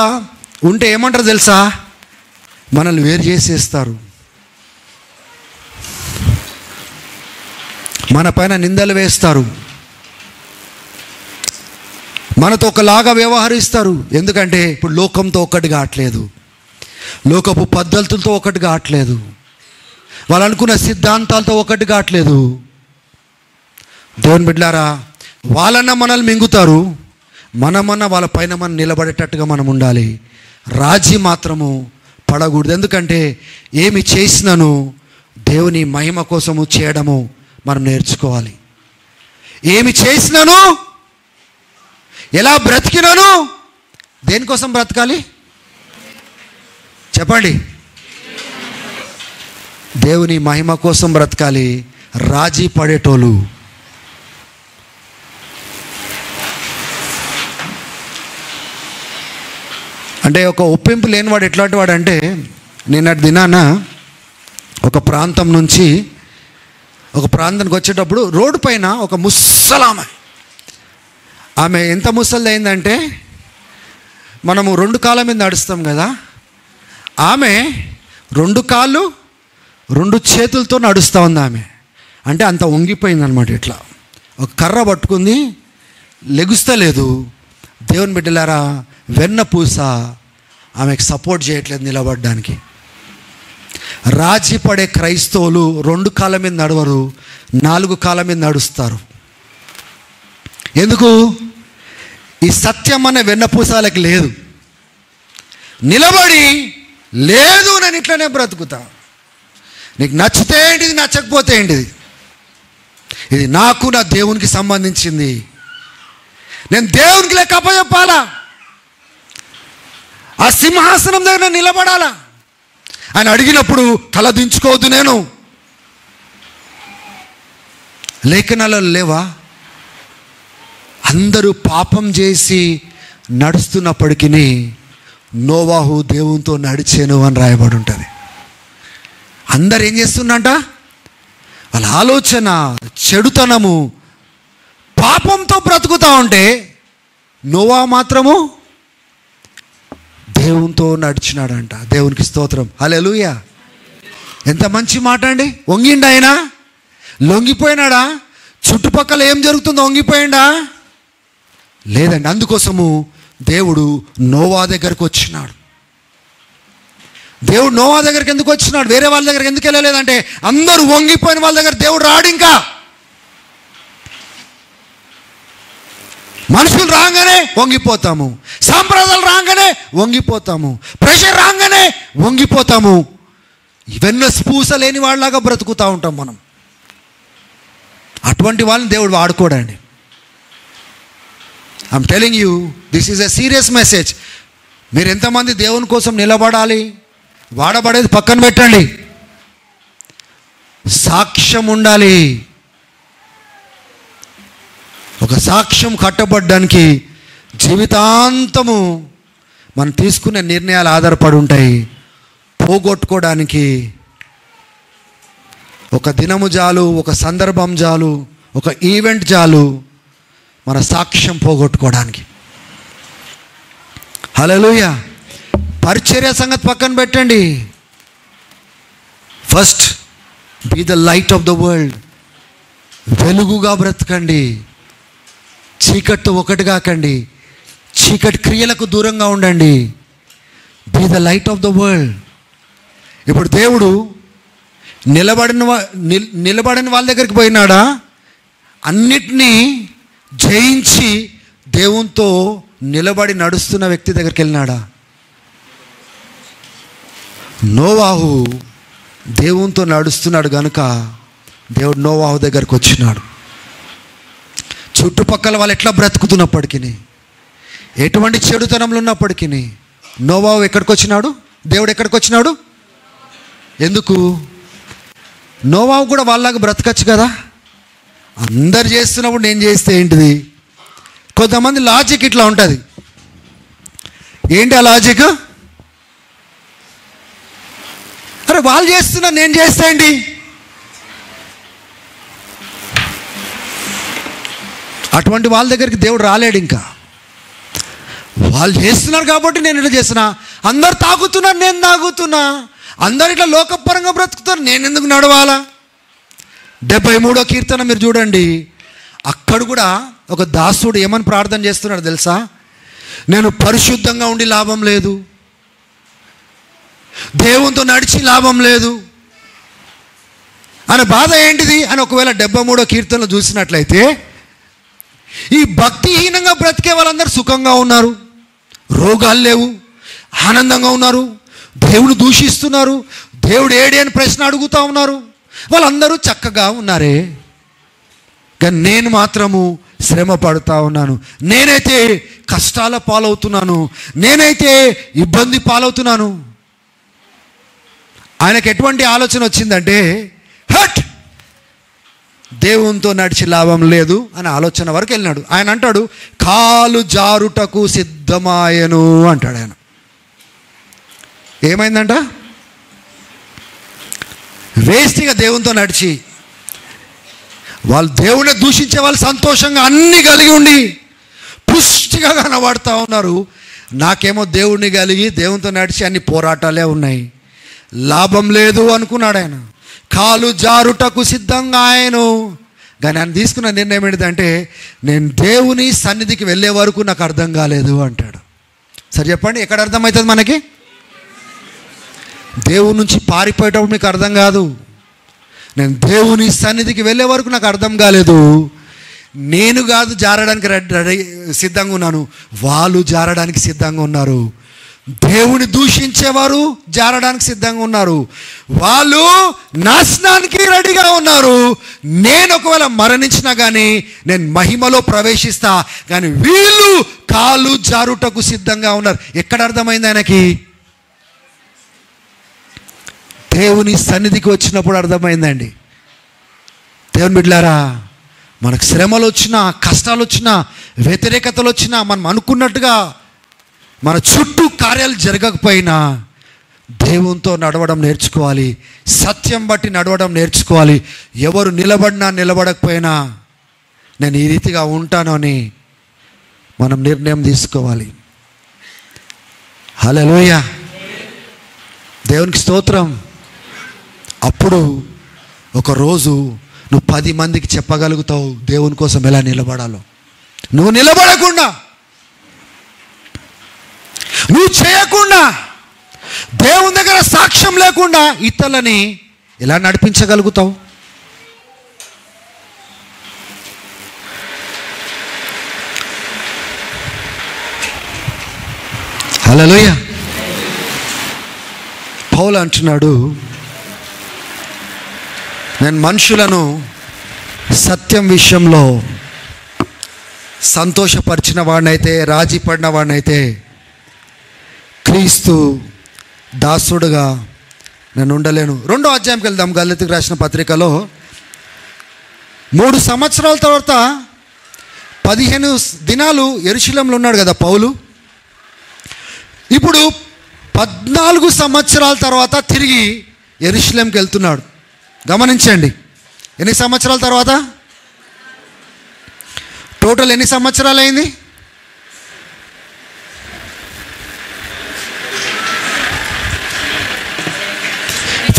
ఉంటే ఏమంటారు తెలుసా? మనల్ని వేరు చేసేస్తారు, మన పైన నిందలు వేస్తారు, మనతో ఒకలాగా వ్యవహరిస్తారు. ఎందుకంటే ఇప్పుడు లోకంతో ఒకటి కావట్లేదు, లోకపు పద్ధతులతో ఒకటి కావట్లేదు, వాళ్ళు అనుకున్న సిద్ధాంతాలతో ఒకటి కావట్లేదు. దేవుని బిడ్డలారా, వాళ్ళన్నా మనల్ని మింగుతారు, మనమన్నా వాళ్ళ పైన మనం నిలబడేటట్టుగా మనం ఉండాలి. రాజీ మాత్రము పడకూడదు. ఎందుకంటే ఏమి చేసినాను దేవుని మహిమ కోసము చేయడము మనం నేర్చుకోవాలి. ఏమి చేసినాను, ఎలా బ్రతికినాను, దేనికోసం బ్రతకాలి చెప్పండి? దేవుని మహిమ కోసం బ్రతకాలి. రాజీ పడేటోళ్ళు, అంటే ఒక ఒప్పింపు లేనివాడు ఎట్లాంటి వాడు అంటే, నిన్నటి దినాన ఒక ప్రాంతం నుంచి ఒక ప్రాంతానికి వచ్చేటప్పుడు రోడ్డు పైన ఒక ముసలామె, ఆమె ఎంత ముసలిది అయిందంటే, మనము 2 కాళ్ళ మీద నడుస్తాం కదా, ఆమె 2 కాళ్ళు 2 చేతులతో నడుస్తూ ఉంది. ఆమె అంటే అంత వంగిపోయింది అనమాట. ఇట్లా ఒక కర్ర పట్టుకుంది, లెగుస్తలేదు. దేవుని బిడ్డలారా, వెన్నపూస ఆమెకు సపోర్ట్ చేయట్లేదు నిలబడడానికి. రాజీ పడే క్రైస్తవులు 2 కాళ్ళ మీద నడవరు, 4 కాళ్ళ మీద నడుస్తారు. ఎందుకు? ఈ సత్యం అనే వెన్నపూసాలకి లేదు. నిలబడి లేదు నేను ఇట్లనే బ్రతుకుతా, నీకు నచ్చితే ఏంటిది, నచ్చకపోతే ఏంటిది, ఇది నాకు నా దేవునికి సంబంధించింది, నేను దేవునికి లెక్క అప్పచెప్పాలా, ఆ సింహాసనం దగ్గర నిలబడాలా. ఆయన అడిగినప్పుడు తల దించుకోవద్దు. నేను లేఖనాలలో లేవా? అందరూ పాపం చేసి నడుస్తున్నప్పటికీ నోవాహు దేవునితో నడిచేను అని రాయబడి ఉంటుంది. అందరు ఏం చేస్తున్నట? వాళ్ళ ఆలోచన, చెడుతనము, పాపంతో బ్రతుకుతూ ఉంటే నోవా మాత్రము దేవునితో నడిచినాడంట. దేవునికి స్తోత్రం, హల్లెలూయా. ఎంత మంచి మాట అండి. వంగిండా ఆయన? లొంగిపోయినాడా? చుట్టుపక్కల ఏం జరుగుతుందో వంగిపోయిందా? లేదండి. అందుకోసము దేవుడు నోవా దగ్గరకు వచ్చినాడు. దేవుడు నోవా దగ్గరికి ఎందుకు వచ్చినాడు? వేరే వాళ్ళ దగ్గరికి ఎందుకు వెళ్ళలేదంటే, అందరూ వంగిపోయిన వాళ్ళ దగ్గర దేవుడు రాడు. ఇంకా మనుషులు రాగానే వంగిపోతాము, సాంప్రదాయాలు రాగానే వంగిపోతాము, ప్రెషర్ రాగానే వంగిపోతాము. ఇవన్నీ స్పూస లేని వాళ్ళలాగా బ్రతుకుతూ ఉంటాం మనం. అటువంటి వాళ్ళని దేవుడు వాడుకోడండి. I'm telling you, this is a serious message. మీరు ఎంతమంది దేవుని కోసం నిలబడాలి, వాడబడేది పక్కన పెట్టండి, సాక్ష్యం ఉండాలి. ఒక సాక్ష్యం కట్టబడ్డానికి జీవితాంతము మనం తీసుకునే నిర్ణయాలు ఆధారపడి ఉంటాయి. పోగొట్టుకోవడానికి ఒక దినము చాలు, ఒక సందర్భం చాలు, ఒక ఈవెంట్ చాలు మన సాక్ష్యం పోగొట్టుకోవడానికి. హల్లెలూయా. పరిచర్య సంగతి పక్కన పెట్టండి. First be the light of the world. వెలుగుగా బ్రతకండి, చీకటితో ఒకటి కాకండి, చీకటి క్రియలకు దూరంగా ఉండండి. Be the light of the world. ఇప్పుడు దేవుడు నిలబడిన వాళ్ళ దగ్గరికి పోయినాడా? అన్నిటినీ జయించి దేవునితో నిలబడి నడుస్తున్న వ్యక్తి దగ్గరికి వెళ్ళినాడా? నోవాహు దేవునితో నడుస్తున్నాడు కనుక దేవుడు నోవాహు దగ్గరికి వచ్చినాడు. చుట్టుపక్కల వాళ్ళు ఎట్లా బ్రతుకుతున్నప్పటికీ, ఎటువంటి చెడుతనంలో ఉన్నప్పటికీ నోవాహు ఎక్కడికి వచ్చినాడు? దేవుడు ఎక్కడికి వచ్చినాడు? ఎందుకు? నోవాహు కూడా వాళ్ళలాగా బ్రతకచ్చు కదా. అందరు చేస్తున్నప్పుడు నేను చేస్తే ఏంటిది? కొంతమంది లాజిక్ ఇట్లా ఉంటుంది. ఏంటి ఆ లాజిక్? అరే వాళ్ళు చేస్తున్నా నేను చేస్తే ఏంటి? అటువంటి వాళ్ళ దగ్గరికి దేవుడు రాలేడు. ఇంకా వాళ్ళు చేస్తున్నారు కాబట్టి నేను ఇట్లా చేస్తున్నా. అందరు తాగుతున్నారు, నేను తాగుతున్నా. అందరు ఇట్లా లోకపరంగా బ్రతుకుతారు, నేను ఎందుకు నడవాలా? 73వ కీర్తన మీరు చూడండి. అక్కడ కూడా ఒక దాసుడు ఏమని ప్రార్థన చేస్తున్నాడు తెలుసా? నేను పరిశుద్ధంగా ఉండి లాభం లేదు, దేవునితో నడిచి లాభం లేదు అనే బాధ ఏంటిది అని ఒకవేళ 73వ కీర్తనలో చూసినట్లయితే, ఈ భక్తిహీనంగా బ్రతికే వాళ్ళందరూ సుఖంగా ఉన్నారు, రోగాలు లేవు, ఆనందంగా ఉన్నారు, దేవుడు దూషిస్తున్నారు, దేవుడు ఏడి అని ప్రశ్న అడుగుతూ ఉన్నారు, వాళ్ళందరూ చక్కగా ఉన్నారే. కానీ నేను మాత్రము శ్రమ పడుతూ ఉన్నాను, నేనైతే కష్టాల పాలవుతున్నాను, నేనైతే ఇబ్బంది పాలవుతున్నాను. ఆయనకు ఎటువంటి ఆలోచన వచ్చిందంటే, హట్, దేవునితో నడిచి లాభం లేదు అనే ఆలోచన వరకు వెళ్ళినాడు. ఆయన అంటాడు, కాలు జారుటకు సిద్ధమాయను అంటాడు. ఆయన ఏమైందంట? వేస్ట్గా దేవునితో నడిచి వాళ్ళు దేవుని దూషించే వాళ్ళు సంతోషంగా అన్నీ కలిగి ఉండి పుష్టిగా కనబడుతూ ఉన్నారు. నాకేమో దేవుడిని కలిగి దేవునితో నడిచి అన్ని పోరాటాలే ఉన్నాయి, లాభం లేదు అనుకున్నాడు ఆయన. కాలు జారుటకు సిద్ధంగా ఆయను. కానీ ఆయన తీసుకున్న నిర్ణయం ఏంటంటే, నేను దేవుని సన్నిధికి వెళ్ళే వరకు నాకు అర్థం కాలేదు అంటాడు. సరే చెప్పండి, ఎక్కడ అర్థమవుతుంది మనకి? దేవుని నుంచి పారిపోయేటప్పుడు మీకు అర్థం కాదు. నేను దేవుని సన్నిధికి వెళ్ళే వరకు నాకు అర్థం కాలేదు. నేను కాదు జారడానికి రెడీ సిద్ధంగా ఉన్నాను, వాళ్ళు జారడానికి సిద్ధంగా ఉన్నారు. దేవుని దూషించేవారు జారడానికి సిద్ధంగా ఉన్నారు, వాళ్ళు నాశనానికి రెడీగా ఉన్నారు. నేను ఒకవేళ మరణించినా కానీ నేను మహిమలో ప్రవేశిస్తా, కానీ వీళ్ళు కాలు జారుటకు సిద్ధంగా ఉన్నారు. ఎక్కడ అర్థమైంది ఆయనకి? దేవుని సన్నిధికి వచ్చినప్పుడు అర్థమైందండి. దేవుని బిడ్డలారా, మనకు శ్రమలు వచ్చినా, కష్టాలు వచ్చినా, వ్యతిరేకతలు వచ్చినా, మనం అనుకున్నట్టుగా మన చుట్టూ కార్యాలు జరగకపోయినా దేవునితో నడవడం నేర్చుకోవాలి, సత్యం బట్టి నడవడం నేర్చుకోవాలి. ఎవరు నిలబడినా నిలబడకపోయినా నేను ఈ రీతిగా ఉంటాను అని మనం నిర్ణయం తీసుకోవాలి. హల్లెలూయా, దేవునికి స్తోత్రం. అప్పుడు ఒకరోజు నువ్వు 10 మందికి చెప్పగలుగుతావు దేవుని కోసం ఎలా నిలబడాలో. నువ్వు నిలబడకుండా, నువ్వు చేయకుండా, దేవుని దగ్గర సాక్ష్యం లేకుండా ఇతరులని ఎలా నడిపించగలుగుతావు? హల్లెలూయా. పౌలు అంటున్నాడు, నేను మనుషులను సత్యం విషయంలో సంతోషపరిచిన వాడినైతే, రాజీ పడిన వాడినైతే, క్రీస్తు దాసుడుగా నేను ఉండలేను. 2వ అధ్యాయంకి వెళ్దాం. గలతీయులకు రాసిన పత్రికలో 3 సంవత్సరాల తర్వాత 15 దినాలు యెరూషలేములో ఉన్నాడు కదా పౌలు. ఇప్పుడు 14 సంవత్సరాల తర్వాత తిరిగి యెరూషలేంకి వెళ్తున్నాడు. గమనించండి, ఎన్ని సంవత్సరాల తర్వాత? టోటల్ ఎన్ని సంవత్సరాలు అయింది?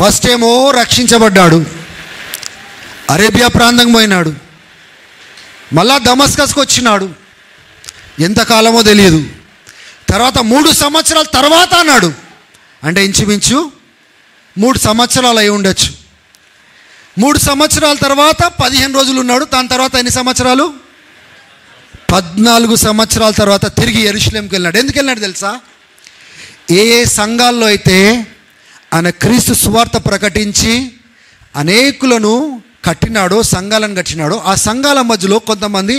ఫస్ట్ ఏమో రక్షించబడ్డాడు, అరేబియా ప్రాంతం పోయినాడు, మళ్ళా దమస్కస్కి వచ్చినాడు, ఎంతకాలమో తెలియదు. తర్వాత 3 సంవత్సరాల తర్వాత అన్నాడు, అంటే ఇంచుమించు 3 సంవత్సరాలు అయి ఉండొచ్చు. 3 సంవత్సరాల తర్వాత 15 రోజులు ఉన్నాడు. దాని తర్వాత ఎన్ని సంవత్సరాలు? 14 సంవత్సరాల తర్వాత తిరిగి యెరూషలేంకి వెళ్ళినాడు. ఎందుకు వెళ్ళినాడు తెలుసా? ఏ సంఘాల్లో అయితే ఆయన క్రీస్తు సువార్త ప్రకటించి అనేకులను కట్టినాడో, సంఘాలను కట్టినాడో, ఆ సంఘాల మధ్యలో కొంతమంది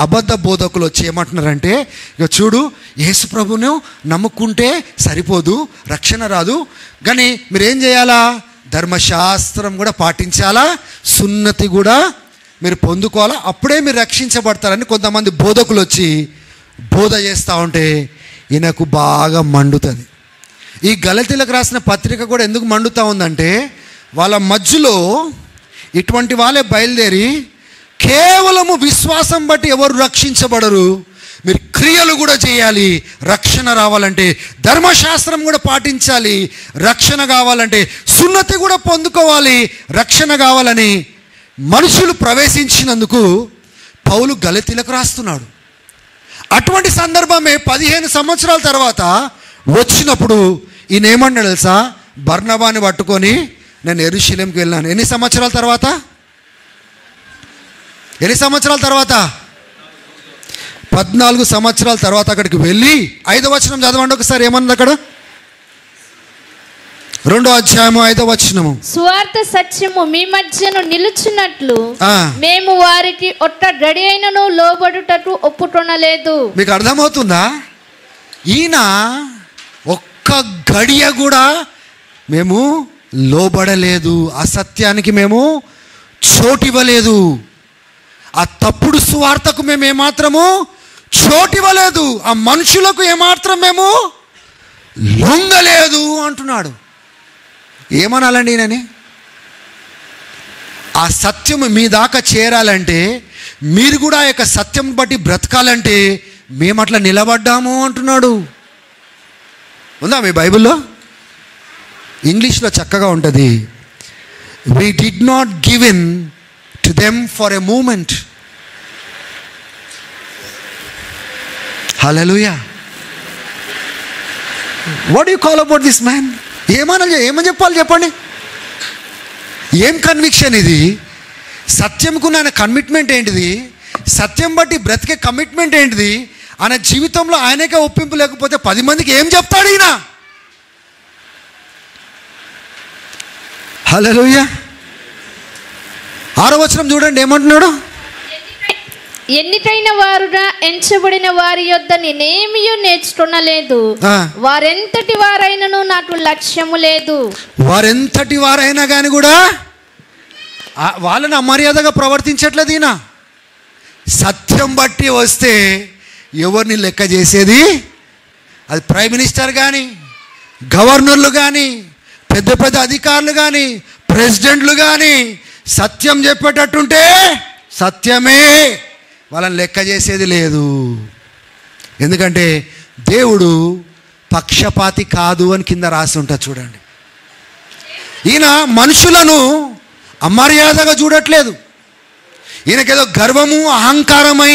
అబద్ధ బోధకులు వచ్చి ఏమంటున్నారంటే, ఇక చూడు, యేసు ప్రభును నమ్ముకుంటే సరిపోదు, రక్షణ రాదు, కానీ మీరేం చేయాలా? ధర్మశాస్త్రం కూడా పాటించాలా, సున్నతి కూడా మీరు పొందుకోవాలా, అప్పుడే మీరు రక్షించబడతారని కొంతమంది బోధకులు వచ్చి బోధ చేస్తూ ఉంటే ఈయనకు బాగా మండుతుంది. ఈ గలతీయులకు రాసిన పత్రిక కూడా ఎందుకు మండుతూ ఉందంటే, వాళ్ళ మధ్యలో ఇటువంటి వాళ్ళే బయలుదేరి కేవలము విశ్వాసం బట్టి ఎవరు రక్షించబడరు, మీరు క్రియలు కూడా చేయాలి, రక్షణ రావాలంటే ధర్మశాస్త్రం కూడా పాటించాలి, రక్షణ కావాలంటే సున్నతి కూడా పొందుకోవాలి, రక్షణ కావాలని మనుషులు ప్రవేశించినందుకు పౌలు గలతీయులకు రాస్తున్నాడు. అటువంటి సందర్భమే 15 సంవత్సరాల తర్వాత వచ్చినప్పుడు ఈయన ఏమన్నాడు తెలుసా? బర్నబాని పట్టుకొని నేను యెరూషలేంకి వెళ్ళాను. ఎన్ని సంవత్సరాల తర్వాత? 14 సంవత్సరాల తర్వాత అక్కడికి వెళ్ళి 5వ వచనం చదవండి ఒకసారి. ఏమన్నది అక్కడ? 2వ అధ్యాయము 5వ వచనము. సువార్త సత్యము మీ మధ్యను నిలుచున్నట్లు మేము వారికి ఒట్ట గడి అయినను లోబడుటకు ఒప్పుకొనలేదు. మీకు అర్థమవుతుందా? ఈయన ఒక్క గడియ కూడా మేము లోబడలేదు, అసత్యానికి మేము చోటివ్వలేదు, ఆ తప్పుడు సువార్తకు మేము ఏమాత్రము చోటివ్వలేదు, ఆ మనుషులకు ఏమాత్రం మేము లొంగలేదు అంటున్నాడు. ఏమనాలండి ఈయనని? ఆ సత్యం మీ దాకా చేరాలంటే, మీరు కూడా ఆ యొక్క సత్యం బట్టి బ్రతకాలంటే మేము అట్లా నిలబడ్డాము అంటున్నాడు. ఉందా మీ బైబిల్లో? ఇంగ్లీష్లో చక్కగా ఉంటుంది, we did not give in to them for a moment. Hallelujah. What do you call about this man? ఏమని చెప్పాలి చెప్పండి? ఏం కన్విక్షన్ ఇది? సత్యంకు ఆయన కమిట్మెంట్ ఏంటిది? సత్యం బట్టి బ్రతికే కమిట్మెంట్ ఏంటిది? ఆయన జీవితంలో ఆయనకే ఒప్పింపు లేకపోతే 10 మందికి ఏం చెప్తాడు ఈయన? హల్లెలూయా. 6వ వచనం చూడండి, ఏమంటున్నాడు? ఎన్నికైన వారుగా ఎంచబడిన వారి యొద్ద నేనేమియూ నేర్చుకొనలేదు, వారెంతటి వారైనను నాకు లక్ష్యము లేదు. వారెంతటి వారైనా కానీ కూడా వాళ్ళని అమర్యాదగా ప్రవర్తించట్లేదు ఈయన. సత్యం బట్టి వస్తే ఎవరిని లెక్క చేసేది? అది ప్రైమ్ మినిస్టర్ కానీ, గవర్నర్లు కానీ, పెద్ద పెద్ద అధికారులు కానీ, ప్రెసిడెంట్లు కానీ సత్యం చెప్పేటట్టుంటే సత్యమే, వాళ్ళని లెక్క చేసేది లేదు. ఎందుకంటే దేవుడు పక్షపాతి కాదు అని కింద రాసి ఉంటుంది చూడండి. ఈయన మనుషులను అమర్యాదగా చూడట్లేదు, ఈయనకేదో గర్వము అహంకారమై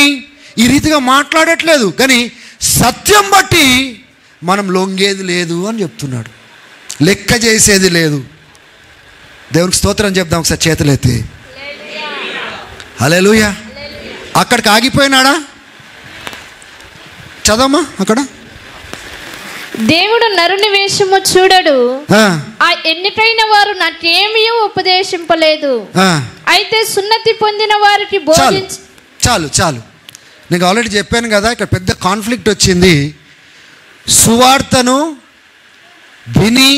ఈ రీతిగా మాట్లాడట్లేదు, కానీ సత్యం బట్టి మనం లొంగేది లేదు అని చెప్తున్నాడు, లెక్క చేసేది లేదు. దేవునికి స్తోత్రం చెప్దాం ఒకసారి చేతులెత్తి. హల్లెలూయా. అక్కడికి ఆగిపోయినాడా? చదవమ్మా అక్కడ. దేవుడు నరుని వేషము చూడడు, ఆ, ఆ ఎన్నికైన వారు నాకేమీ ఉపదేశింపలేదు. అయితే సున్నతి పొందిన వారికి బోధించ చాలు చాలు. నేను ఆల్రెడీ చెప్పాను కదా, ఇక్కడ పెద్ద కాన్ఫ్లిక్ట్ వచ్చింది. సువార్తను విని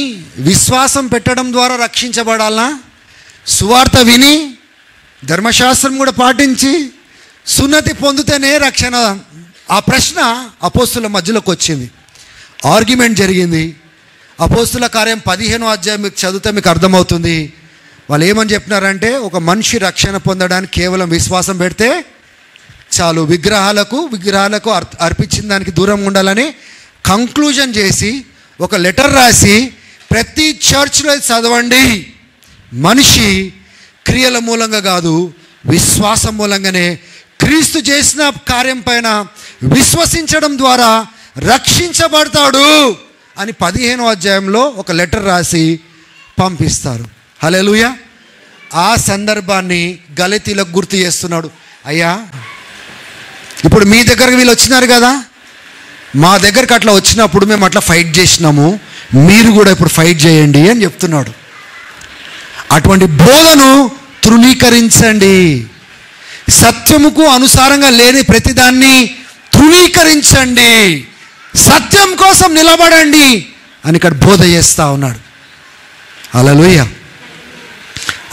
విశ్వాసం పెట్టడం ద్వారా రక్షించబడాలనా, సువార్త విని ధర్మశాస్త్రం కూడా పాటించి సున్నతి పొందితేనే రక్షణ? ఆ ప్రశ్న అపోస్తుల మధ్యలోకి వచ్చింది. ఆర్గ్యుమెంట్ జరిగింది. అపోస్తుల కార్యం 15వ అధ్యాయం మీకు చదివితే మీకు అర్థమవుతుంది. వాళ్ళు ఏమని చెప్పినారంటే, ఒక మనిషి రక్షణ పొందడానికి కేవలం విశ్వాసం పెడితే చాలు, విగ్రహాలకు అర్పించిన దానికి దూరంగా ఉండాలని కంక్లూజన్ చేసి ఒక లెటర్ రాసి ప్రతి చర్చ్లో చదవండి, మనిషి క్రియల మూలంగా కాదు విశ్వాసం మూలంగానే క్రీస్తు చేసిన కార్యం పైన విశ్వసించడం ద్వారా రక్షించబడతాడు అని 15వ అధ్యాయంలో ఒక లెటర్ రాసి పంపిస్తారు. హల్లెలూయా. ఆ సందర్భాన్ని గలతీలకు గుర్తు చేస్తున్నాడు. అయ్యా, ఇప్పుడు మీ దగ్గరకు వీళ్ళు వచ్చినారు కదా, మా దగ్గరకు అట్లా వచ్చినప్పుడు మేము అట్లా ఫైట్ చేసినాము, మీరు కూడా ఇప్పుడు ఫైట్ చేయండి అని చెప్తున్నాడు. అటువంటి బోధను తృణీకరించండి, సత్యముకు అనుసారంగా లేని ప్రతిదాన్ని తృణీకరించండి, సత్యం కోసం నిలబడండి అని ఇక్కడ బోధ చేస్తూ ఉన్నాడు. హల్లెలూయా.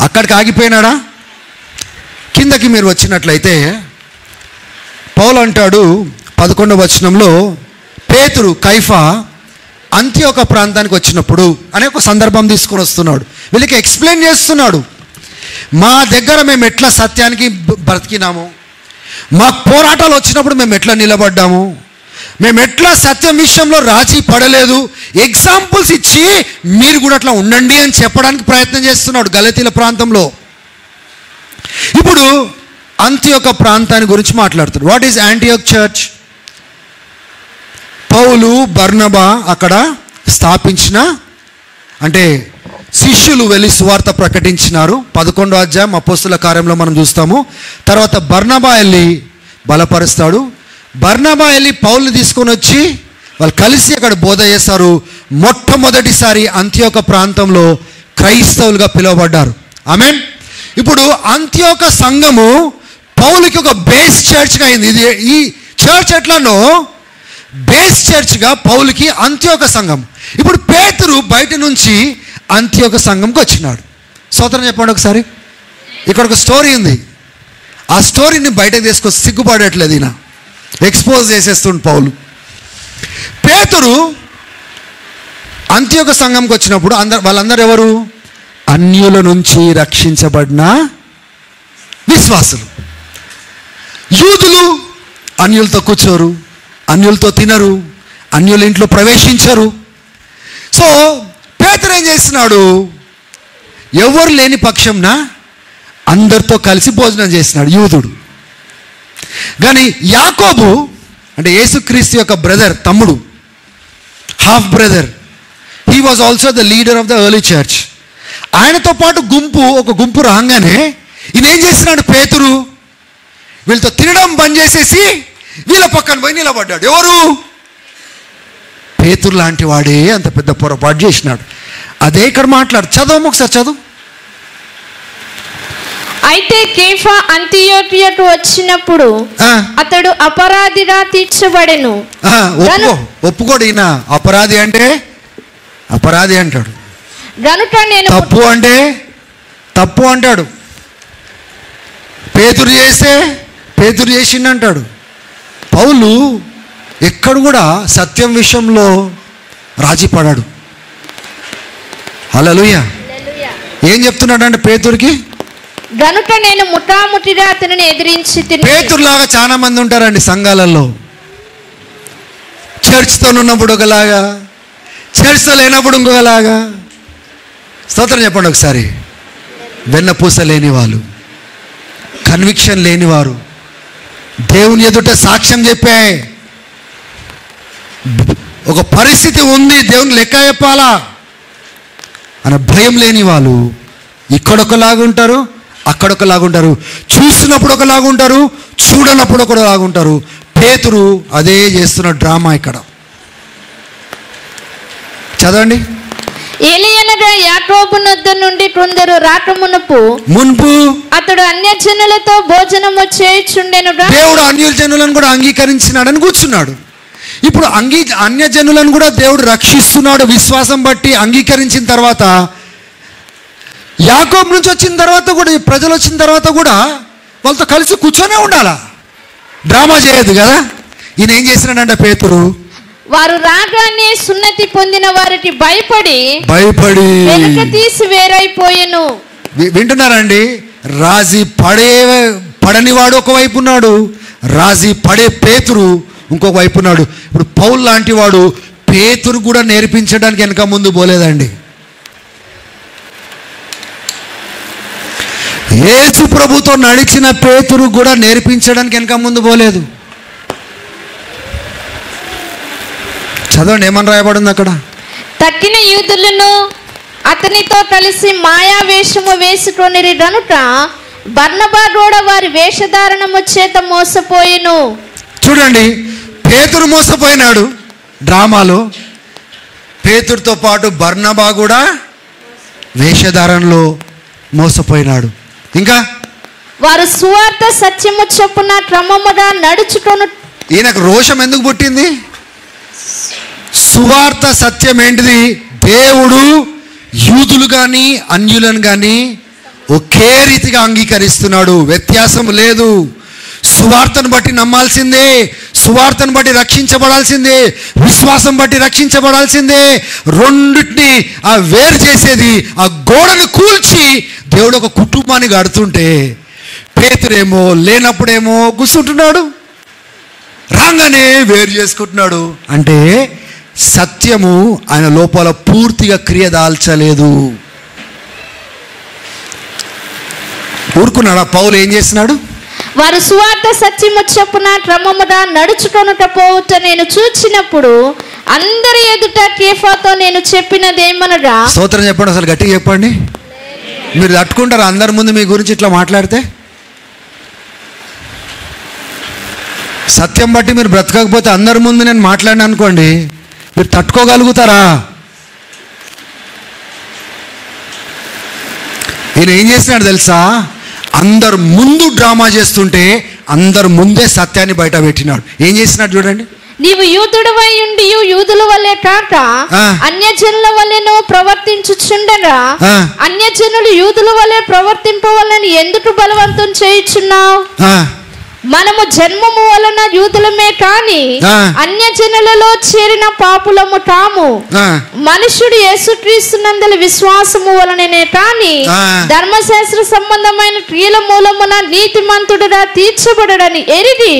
అక్కడికి ఆగిపోయినాడా? కిందకి మీరు వచ్చినట్లయితే పౌలు అంటాడు 11వ వచనంలో, పేతురు కైఫా అంత్యోక ప్రాంతానికి వచ్చినప్పుడు అనే ఒక సందర్భం తీసుకొని వస్తున్నాడు. వీళ్ళకి ఎక్స్ప్లెయిన్ చేస్తున్నాడు, మా దగ్గర మేము ఎట్లా సత్యానికి బ్రతికినాము, మా పోరాటాలు వచ్చినప్పుడు మేము ఎట్లా నిలబడ్డాము, మేము ఎట్లా సత్యం విషయంలో రాజీ పడలేదు, ఎగ్జాంపుల్స్ ఇచ్చి మీరు కూడా అట్లా ఉండండి అని చెప్పడానికి ప్రయత్నం చేస్తున్నాడు గలతీల ప్రాంతంలో. ఇప్పుడు అంత్యోక ప్రాంతాన్ని గురించి మాట్లాడుతాడు. What is Antioch church? పౌలు బర్నబా అక్కడ స్థాపించిన, అంటే శిష్యులు వెళ్ళి సువార్త ప్రకటించినారు. 11వ అధ్యాయం అపోస్తుల కార్యంలో మనం చూస్తాము. తర్వాత బర్నబా వెళ్ళి బలపరుస్తాడు. బర్నబా వెళ్ళి పౌలుని తీసుకొని వచ్చి వాళ్ళు కలిసి అక్కడ బోధ చేస్తారు. మొట్టమొదటిసారి అంత్యోక ప్రాంతంలో క్రైస్తవులుగా పిలువబడ్డారు. ఆమేన్. ఇప్పుడు అంత్యోక సంఘము పౌలుకి ఒక బేస్ చర్చ్గా అయింది. ఇది ఈ చర్చ్ ఎట్లానో బేస్ చర్చ్గా పౌలుకి అంత్యోక సంఘం. ఇప్పుడు పేతురు బయట నుంచి అంత్యోక సంఘంకి వచ్చినాడు. స్తోత్రం చెప్పండి ఒకసారి. ఇక్కడ ఒక స్టోరీ ఉంది, ఆ స్టోరీని బయటకు తీసుకొచ్చి సిగ్గుపడట్లేదు, ఈయన ఎక్స్పోజ్ చేసేస్తుండు పౌలు. పేతురు అంత్యోక సంఘంకి వచ్చినప్పుడు వాళ్ళందరూ ఎవరు? అన్యుల నుంచి రక్షించబడిన విశ్వాసులు. యూదులు అన్యులతో కూర్చోరు, అన్యులతో తినరు, అన్యుల ఇంట్లో ప్రవేశించరు. సో పేతురు ఏం చేస్తున్నాడు? ఎవరు లేని పక్షంన అందరితో కలిసి భోజనం చేసినాడు యూదుడు. కానీ యాకోబు అంటే యేసుక్రీస్తు యొక్క బ్రదర్, తమ్ముడు, half brother, he was also the leader of the early church. ఆయనతో పాటు ఒక గుంపు రాగానే ఈయన ఏం చేస్తున్నాడు? పేతురు వీళ్ళతో తినడం బంద్ చేసేసి వీళ్ళ పక్కన పోయి నిలబడ్డాడు. ఎవరు? పేతురు లాంటి వాడే అంత పెద్ద పొరపాటు చేసినాడు. అదే ఇక్కడ చదవము ఒకసారి, చదువు. అయితే కేఫా అంతియోకియకు వచ్చినప్పుడు అతడు అపరాధిగా తీర్చబడెను. ఒప్పుకోడు ఈయన. అపరాధి అంటే అపరాధి అంటాడు, గనుక నేను తప్పు అంటే తప్పు అంటాడు. పేతురు చేస్తే పేతురు చేసిండంటాడు. పౌలు ఎక్కడ కూడా సత్యం విషయంలో రాజీ పడాడు. హల్లెలూయా. ఏం చెప్తున్నాడు అంటే పేతురుకి, గనుక నేను ముఠాముఠిగా అతనిని ఎదిరించి. పేతురులాగా చాలా మంది ఉంటారండి సంఘాలలో. చర్చ్తో ఉన్నప్పుడు ఒకలాగా, చర్చ్తో లేనప్పుడు ఇంకొకలాగా. స్తోత్రం చెప్పండి ఒకసారి. వెన్నపూస లేని వాళ్ళు, కన్విక్షన్ లేనివారు, దేవుని ఎదుట సాక్ష్యం చెప్పే ఒక పరిస్థితి ఉంది, దేవుని లెక్క చెప్పాలా అన్న భయం లేని వాళ్ళు ఇక్కడొకలాగా ఉంటారు, అక్కడొకలాగా ఉంటారు. చూసినప్పుడు ఒకలాగా ఉంటారు, చూడనప్పుడు ఒకలాగా ఉంటారు. పేతురు అదే చేస్తున్న డ్రామా ఇక్కడ. చదవండి. ఏలియనగా యాకోబు నొద్ద నుండి కొందరు రాకమునుపు మున్పు అతడు అన్యజనులతో భోజనము చేయుచుండెను. దేవుడు అన్యజనులను కూడా అంగీకరించినాడని కూర్చున్నాడు. ఇప్పుడు అన్యజనులను కూడా దేవుడు రక్షిస్తున్నాడు. విశ్వాసం బట్టి అంగీకరించిన తర్వాత, యాకోబు నుంచి వచ్చిన తర్వాత కూడా, ప్రజలు వచ్చిన తర్వాత కూడా వాళ్ళతో కలిసి కూర్చొనే ఉండాలా, డ్రామా చేయదు కదా. ఈయన ఏం చేసినాడంటే పేతురు, వారు రాగానే సున్నతి పొందిన వారికి భయపడి వెనుక తీసి వేరైపోయెను. వింటున్నారండి? రాజీ పడనివాడు ఒకవైపు ఉన్నాడు, రాజీ పడే పేతురు ఇంకొక వైపు ఉన్నాడు. ఇప్పుడు పౌలు లాంటి వాడు పేతురు కూడా నేర్పించడానికి వెనక ముందు పోలేదండి. యేసు ప్రభుతో నడిచిన పేతురు కూడా నేర్పించడానికి వెనక ముందు పోలేదు. చదవండి ఏమని రాయబడింది అక్కడ. తక్కిన యూదులను అతనితో కలిసి మాయా వేషము వేసుకొనిరి గనుక బర్నబా కూడా వారి వేషధారణము చేత మోసపోయెను. చూడండి, పేతురు మోసపోయినాడు డ్రామాలో. పేతురుతో పాటు బర్నబా కూడా వేషధారణలో మోసపోయినాడు. ఇంకా వారు సువార్త సత్యము చొప్పున క్రమముగా నడుచుకొను. ఈయనకు రోషం ఎందుకు పుట్టింది? సువార్త సత్యం ఏంటిది? దేవుడు యూదులు కానీ అన్యులను కానీ ఒకే రీతిగా అంగీకరిస్తున్నాడు, వ్యత్యాసం లేదు. సువార్తను బట్టి నమ్మాల్సిందే, సువార్తను బట్టి రక్షించబడాల్సిందే, విశ్వాసం బట్టి రక్షించబడాల్సిందే. రెండింటిని ఆ వేరు చేసేది, ఆ గోడను కూల్చి దేవుడు ఒక కుటుంబాన్ని కడుతుంటే, పేతురేమో లేనప్పుడేమో కూర్చుంటున్నాడు, రాగానే వేరు చేసుకుంటున్నాడు. అంటే సత్యము ఆయన లోపల పూర్తిగా క్రియ దాల్చలేదు. ఊరుకున్నాడు. పౌలు ఏం చేస్తున్నాడు? వారు సువార్త సత్యము చొప్పున క్రమముగా నడుచుకొనుట పోవుట నేను చూచినప్పుడు అందరి ఎదుట కేఫాతో నేను చెప్పినది ఏమనగా. స్తోత్రం చెప్పండి, అసలు గట్టిగా చెప్పండి. మీరు తట్టుకుంటారు అందరి ముందు మీ గురించి ఇట్లా మాట్లాడితే? సత్యం బట్టి మీరు బ్రతకకపోతే అందరి ముందు నేను మాట్లాడినా అనుకోండి, మీరు తట్టుకోగలుగుతారా? ఈయన ఏం చేసినాడు తెలుసా? అందరు ముందు డ్రామా చేస్తుంటే అందరు ముందే సత్యాన్ని బయట పెట్టినాడు. ఏం చేసినాడు చూడండి. నీవు యూదుడవై ఉండి యూదుల వల్లే కాక అన్యజనుల వల్లెను ప్రవర్తించుచుండగా అన్యజనులు యూదుల వల్లే ప్రవర్తింపవలని ఎందుకు బలవంతం చేయుచున్నావు? మనము జన్మము వలన యూదులమే కాని అన్యజనులలో చేరిన పాపులము కాము. మనుషుడు యేసుక్రీస్తునందలి విశ్వాసము వలననే కాని ధర్మశాస్త్ర సంబంధమైన క్రియల మూలమున నీతిమంతుడుగా తీర్చబడడని ఎరిగి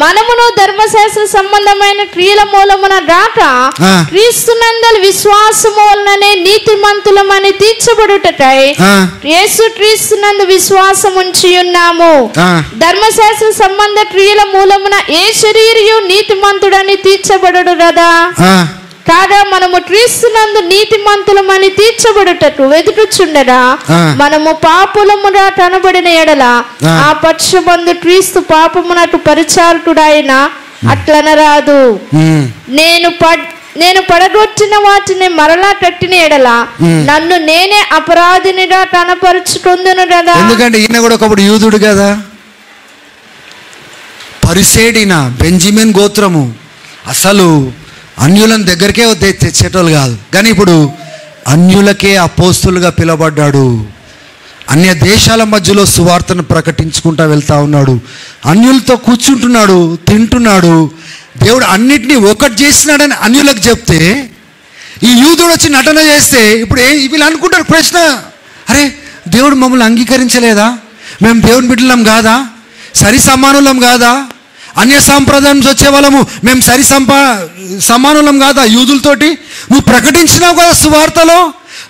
మనమును ధర్మశాస్త్ర సంబంధమైన క్రియల మూలమున గాక క్రీస్తునందలి విశ్వాసము వలననే నీతిమంతులమని తీర్చబడుటకై యేసుక్రీస్తునందు విశ్వాసం ఉంచి ఉన్నాము. ధర్మశాస్త్ర సంబంధ క్రియల మూలమున ఏ శరీరియు నీతిమంతుడని తీర్చబడడు కదా. కాగా మనము క్రీస్తునందు నీతిమంతులమని తీర్చబడుటకు వెతుకుచుండగా మనము పాపులముగా కనబడిన ఎడల ఆ పక్షమందు క్రీస్తు పాపమునకు పరిచారకుడాయన అట్లనరాదు. నేను పడగొట్టిన వాటిని మరలా కట్టిన ఎడల నన్ను నేనే అపరాధినిగా కనపరుచుకుందును కదా. ఎందుకంటే ఈయన కూడా ఒకప్పుడు యూదుడు కదా, పరిసేడిన బెంజమిన్ గోత్రము, అసలు అన్యులను దగ్గరికే తెచ్చేటోళ్ళు కాదు. కానీ ఇప్పుడు అన్యులకే అపోస్తులుగా పిలవబడ్డాడు. అన్య దేశాల మధ్యలో సువార్తను ప్రకటించుకుంటూ వెళ్తా ఉన్నాడు. అన్యులతో కూర్చుంటున్నాడు, తింటున్నాడు. దేవుడు అన్నిటినీ ఒకటి చేసినాడని అన్యులకు చెప్తే, ఈ యూదుడు వచ్చి నటన చేస్తే ఇప్పుడు వీళ్ళు అనుకుంటారు ప్రశ్న, అరే దేవుడు మమ్మల్ని అంగీకరించలేదా? మేము దేవుని బిడ్డలం కాదా? సరి సమానులం కాదా? అన్య సాంప్రదాయం వచ్చే వాళ్ళము మేము సమానులం కాదా యూదులతోటి? నువ్వు ప్రకటించినావు కదా సువార్తలో,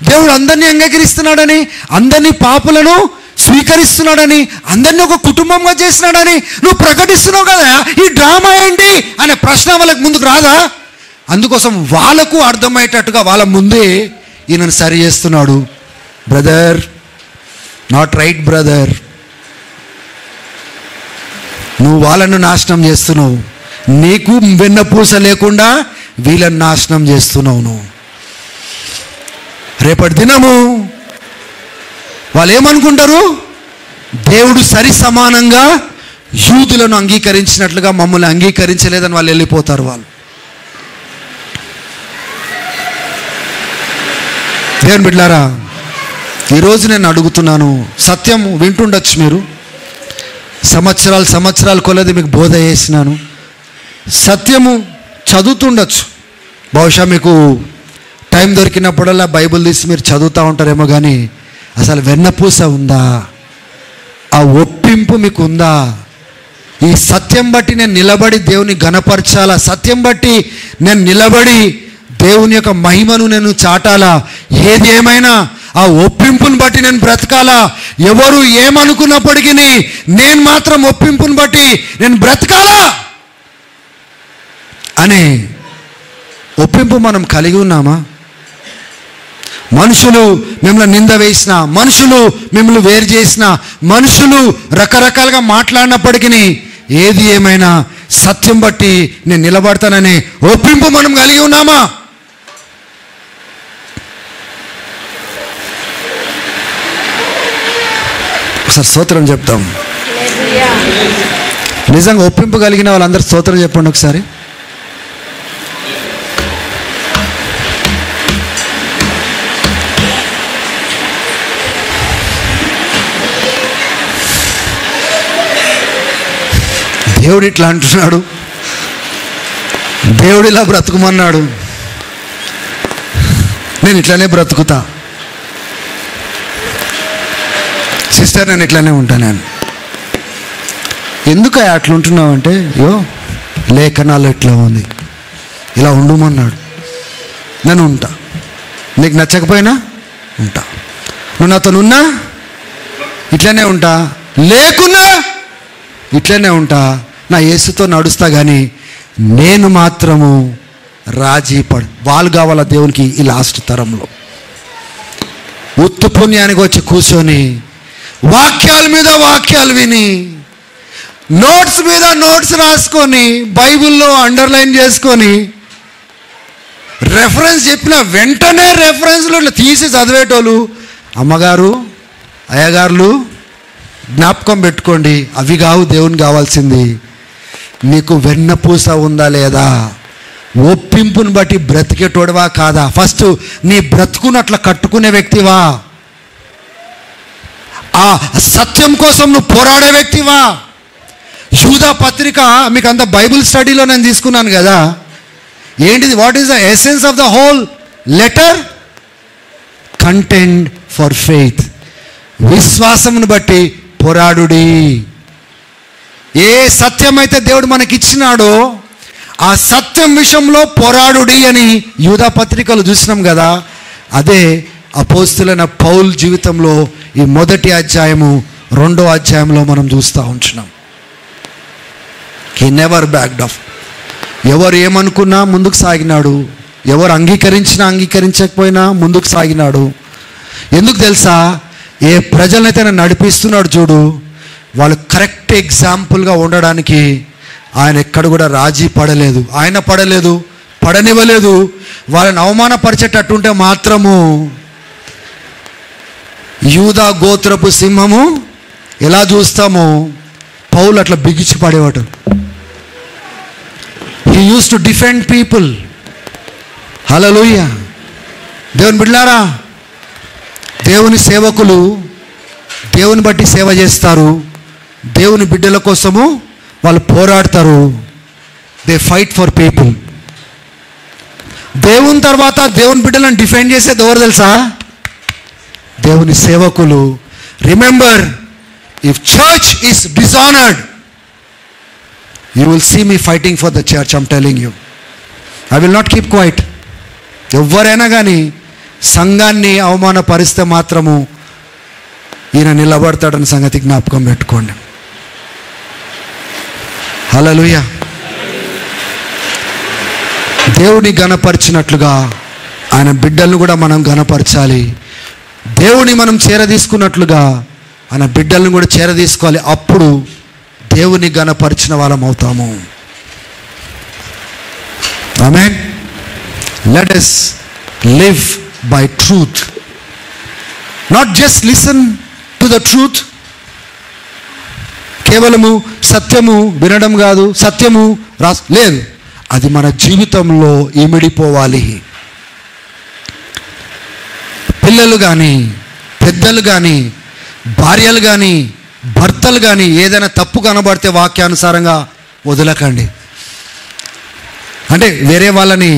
దేవుడు అందరినీ అంగీకరిస్తున్నాడని, అందరినీ పాపులను స్వీకరిస్తున్నాడని, అందరినీ ఒక కుటుంబంగా చేసినాడని నువ్వు ప్రకటిస్తున్నావు కదా. ఈ డ్రామా ఏంటి అనే ప్రశ్న వాళ్ళకి ముందుకు రాదా? అందుకోసం వాళ్ళకు అర్థమయ్యేటట్టుగా వాళ్ళ ముందే ఈయనను సరి చేస్తున్నాడు. బ్రదర్, నాట్ రైట్ బ్రదర్, నువ్వు వాళ్ళను నాశనం చేస్తున్నావు, నీకు వెన్నపూస లేకుండా వీళ్ళని నాశనం చేస్తున్నావు నువ్వు. రేపటి దినము వాళ్ళు ఏమనుకుంటారు? దేవుడు సరి సమానంగా యూదులను అంగీకరించినట్లుగా మమ్మల్ని అంగీకరించలేదని వాళ్ళు వెళ్ళిపోతారు. వాళ్ళు దేవుని బిడ్డలారా, ఈరోజు నేను అడుగుతున్నాను, సత్యం వింటుండొచ్చు మీరు, సంవత్సరాలు కొలది మీకు బోధ చేసినాను, సత్యము చదువుతుండొచ్చు, బహుశా మీకు టైం దొరికినప్పుడల్లా బైబిల్ తీసి మీరు చదువుతూ ఉంటారేమో, కానీ అసలు వెన్నపూస ఉందా? ఆ ఒప్పింపు మీకు ఉందా? ఈ సత్యం బట్టి నేను నిలబడి దేవుని ఘనపరచాలా, సత్యం బట్టి నేను నిలబడి దేవుని యొక్క మహిమను నేను చాటాలా, ఏది ఏమైనా ఆ ఒప్పింపుని బట్టి నేను బ్రతకాలా, ఎవరు ఏమనుకున్నప్పటికీ నేను మాత్రం ఒప్పింపుని బట్టి నేను బ్రతకాలా అనే ఒప్పింపు మనం కలిగి ఉన్నామా? మనుషులు మిమ్మల్ని నింద వేసిన, మనుషులు మిమ్మల్ని వేరు చేసిన, మనుషులు రకరకాలుగా మాట్లాడినప్పటికీ ఏది ఏమైనా సత్యం బట్టి నేను నిలబడతాననే ఒప్పింపు మనం కలిగి ఉన్నామా? ఒకసారి స్తోత్రం చెప్తాం. నిజంగా ఒప్పింపు కలిగిన వాళ్ళందరూ స్తోత్రం చెప్పండి ఒకసారి. దేవుడు ఇట్లా అంటున్నాడు, దేవుడు ఇలా బ్రతుకుమన్నాడు, నేను ఇట్లానే బ్రతుకుతా, సిస్టర్ నేను ఇట్లానే ఉంటాను. ఎందుకు అట్లుంటున్నావు అంటే, అయ్యో లేఖనాలు ఎట్లా ఉంది, ఇలా ఉండమన్నాడు, నేను ఉంటా, నీకు నచ్చకపోయినా ఉంటా, నువ్వు నాతో ఉన్నా ఇట్లనే ఉంటా, లేకున్నా ఇట్లనే ఉంటా, నా యేసుతో నడుస్తా, కానీ నేను మాత్రము రాజీ వాళ్ళు కావాలా దేవునికి. ఈ లాస్ట్ తరంలో ఉత్తు పుణ్యానికి వచ్చి కూర్చొని వాక్యాల మీద వాక్యాలు విని, నోట్స్ మీద నోట్స్ రాసుకొని, బైబిల్లో అండర్లైన్ చేసుకొని, రెఫరెన్స్ చెప్పిన వెంటనే రెఫరెన్స్లో తీసి చదివేటోళ్ళు, అమ్మగారు అయ్యగారులు జ్ఞాపకం పెట్టుకోండి, అవి కావు దేవుని కావాల్సింది. నీకు వెన్నపూస ఉందా లేదా? ఒప్పింపుని బట్టి బ్రతికేటోడవా కాదా? ఫస్ట్ నీ బ్రతుకును అట్లా కట్టుకునే వ్యక్తివా? ఆ సత్యం కోసం నువ్వు పోరాడే వ్యక్తివా? యూదా పత్రిక మీకు అంత బైబిల్ స్టడీలో నేను తీసుకున్నాను కదా, ఏంటిది? What is the essence of the whole letter? Content for faith. విశ్వాసమును బట్టి పోరాడుడి. ఏ సత్యం అయితే దేవుడు మనకి ఇచ్చినాడో ఆ సత్యం విషయంలో పోరాడుడి అని యూదా పత్రికలు చూసినాం కదా. అదే అపోస్తులైన పౌల్ జీవితంలో ఈ మొదటి అధ్యాయము 2వ అధ్యాయంలో మనం చూస్తూ ఉంటున్నాం. He never backed of. ఎవరు ఏమనుకున్నా ముందుకు సాగినాడు, ఎవరు అంగీకరించినా అంగీకరించకపోయినా ముందుకు సాగినాడు. ఎందుకు తెలుసా? ఏ ప్రజలనైతే ఆయన నడిపిస్తున్నాడు చూడు, వాళ్ళు కరెక్ట్ ఎగ్జాంపుల్గా ఉండడానికి ఆయన ఎక్కడ కూడా రాజీ పడలేదు. ఆయన పడలేదు, పడనివ్వలేదు. వాళ్ళని అవమానపరిచేటట్టుంటే మాత్రము యూదా గోత్రపు సింహము ఎలా చూస్తామో పౌలు అట్లా బిగిచి పడేవాడు. He use to defend people. హల్లెలూయా. దేవుని బిడ్డలారా, దేవుని సేవకులు దేవుని బట్టి సేవ చేస్తారు, దేవుని బిడ్డల కోసము వాళ్ళు పోరాడతారు. They fight for people. దేవుని తర్వాత దేవుని బిడ్డలను డిఫెండ్ చేసేది ఎవరు తెలుసా? దేవుని సేవకులు. Remember, if church is dishonoured, you will see me fighting for the church. I'm telling you, I will not keep quiet. ఎవరైనా కానీ సంఘాన్ని అవమానపరిస్తే మాత్రము ఈయన నిలబడతాడని సంగతి జ్ఞాపకం పెట్టుకోండి. హల్లెలూయా. దేవుని ఘనపరిచినట్లుగా ఆయన బిడ్డలను కూడా మనం ఘనపరచాలి. దేవుని మనం చేరదీసుకున్నట్లుగా ఆయన బిడ్డలను కూడా చేరదీసుకోవాలి. అప్పుడు దేవుని ఘనపరిచిన వాళ్ళం అవుతాము. ఆమేన్. Let us live by truth. Not just listen to the truth, కేవలము సత్యము వినడం కాదు, సత్యము లేదు, అది మన జీవితంలో ఇమిడిపోవాలి. పిల్లలు కానీ, పెద్దలు కానీ, భార్యలు కానీ, భర్తలు కానీ ఏదైనా తప్పు కనబడితే వాక్యానుసారంగా వదలకండి. అంటే వేరే వాళ్ళని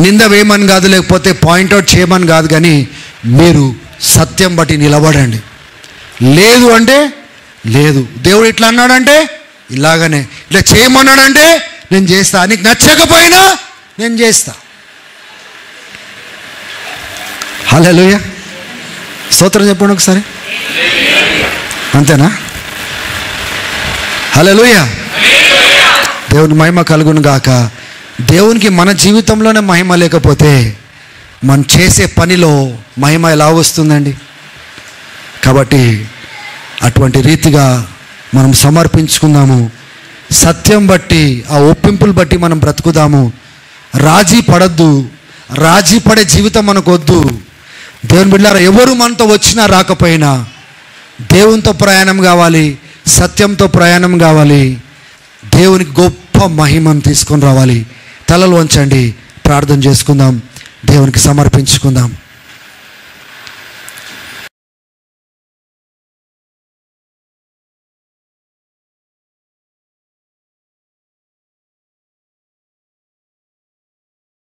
నింద వేయమని కాదు, లేకపోతే పాయింట్అవుట్ చేయమని కాదు, కానీ మీరు సత్యం బట్టి నిలబడండి. లేదు అంటే లేదు, దేవుడు ఇట్లా అన్నాడంటే ఇలాగనే, ఇట్లా చేయమన్నాడంటే నేను చేస్తా, నీకు నచ్చకపోయినా నేను చేస్తా. హల్లెలూయా, స్తోత్రం చెప్పండి ఒకసారి. అంతేనా? హల్లెలూయా, దేవుని మహిమ కలుగును గాక. దేవునికి మన జీవితంలోనే మహిమ లేకపోతే మనం చేసే పనిలో మహిమ ఎలా వస్తుందండి? కాబట్టి అటువంటి రీతిగా మనం సమర్పించుకుందాము. సత్యం బట్టి, ఆ ఒప్పింపులు బట్టి మనం బ్రతుకుదాము. రాజీ పడద్దు, రాజీ పడే జీవితం మనకు వద్దు. దేవుని బిడ్డలారా, ఎవరు మనతో వచ్చినా రాకపోయినా దేవునితో ప్రయాణం కావాలి, సత్యంతో ప్రయాణం కావాలి, దేవునికి గొప్ప మహిమను తీసుకొని రావాలి. తలలు వంచండి, ప్రార్థన చేసుకుందాం, దేవునికి సమర్పించుకుందాం.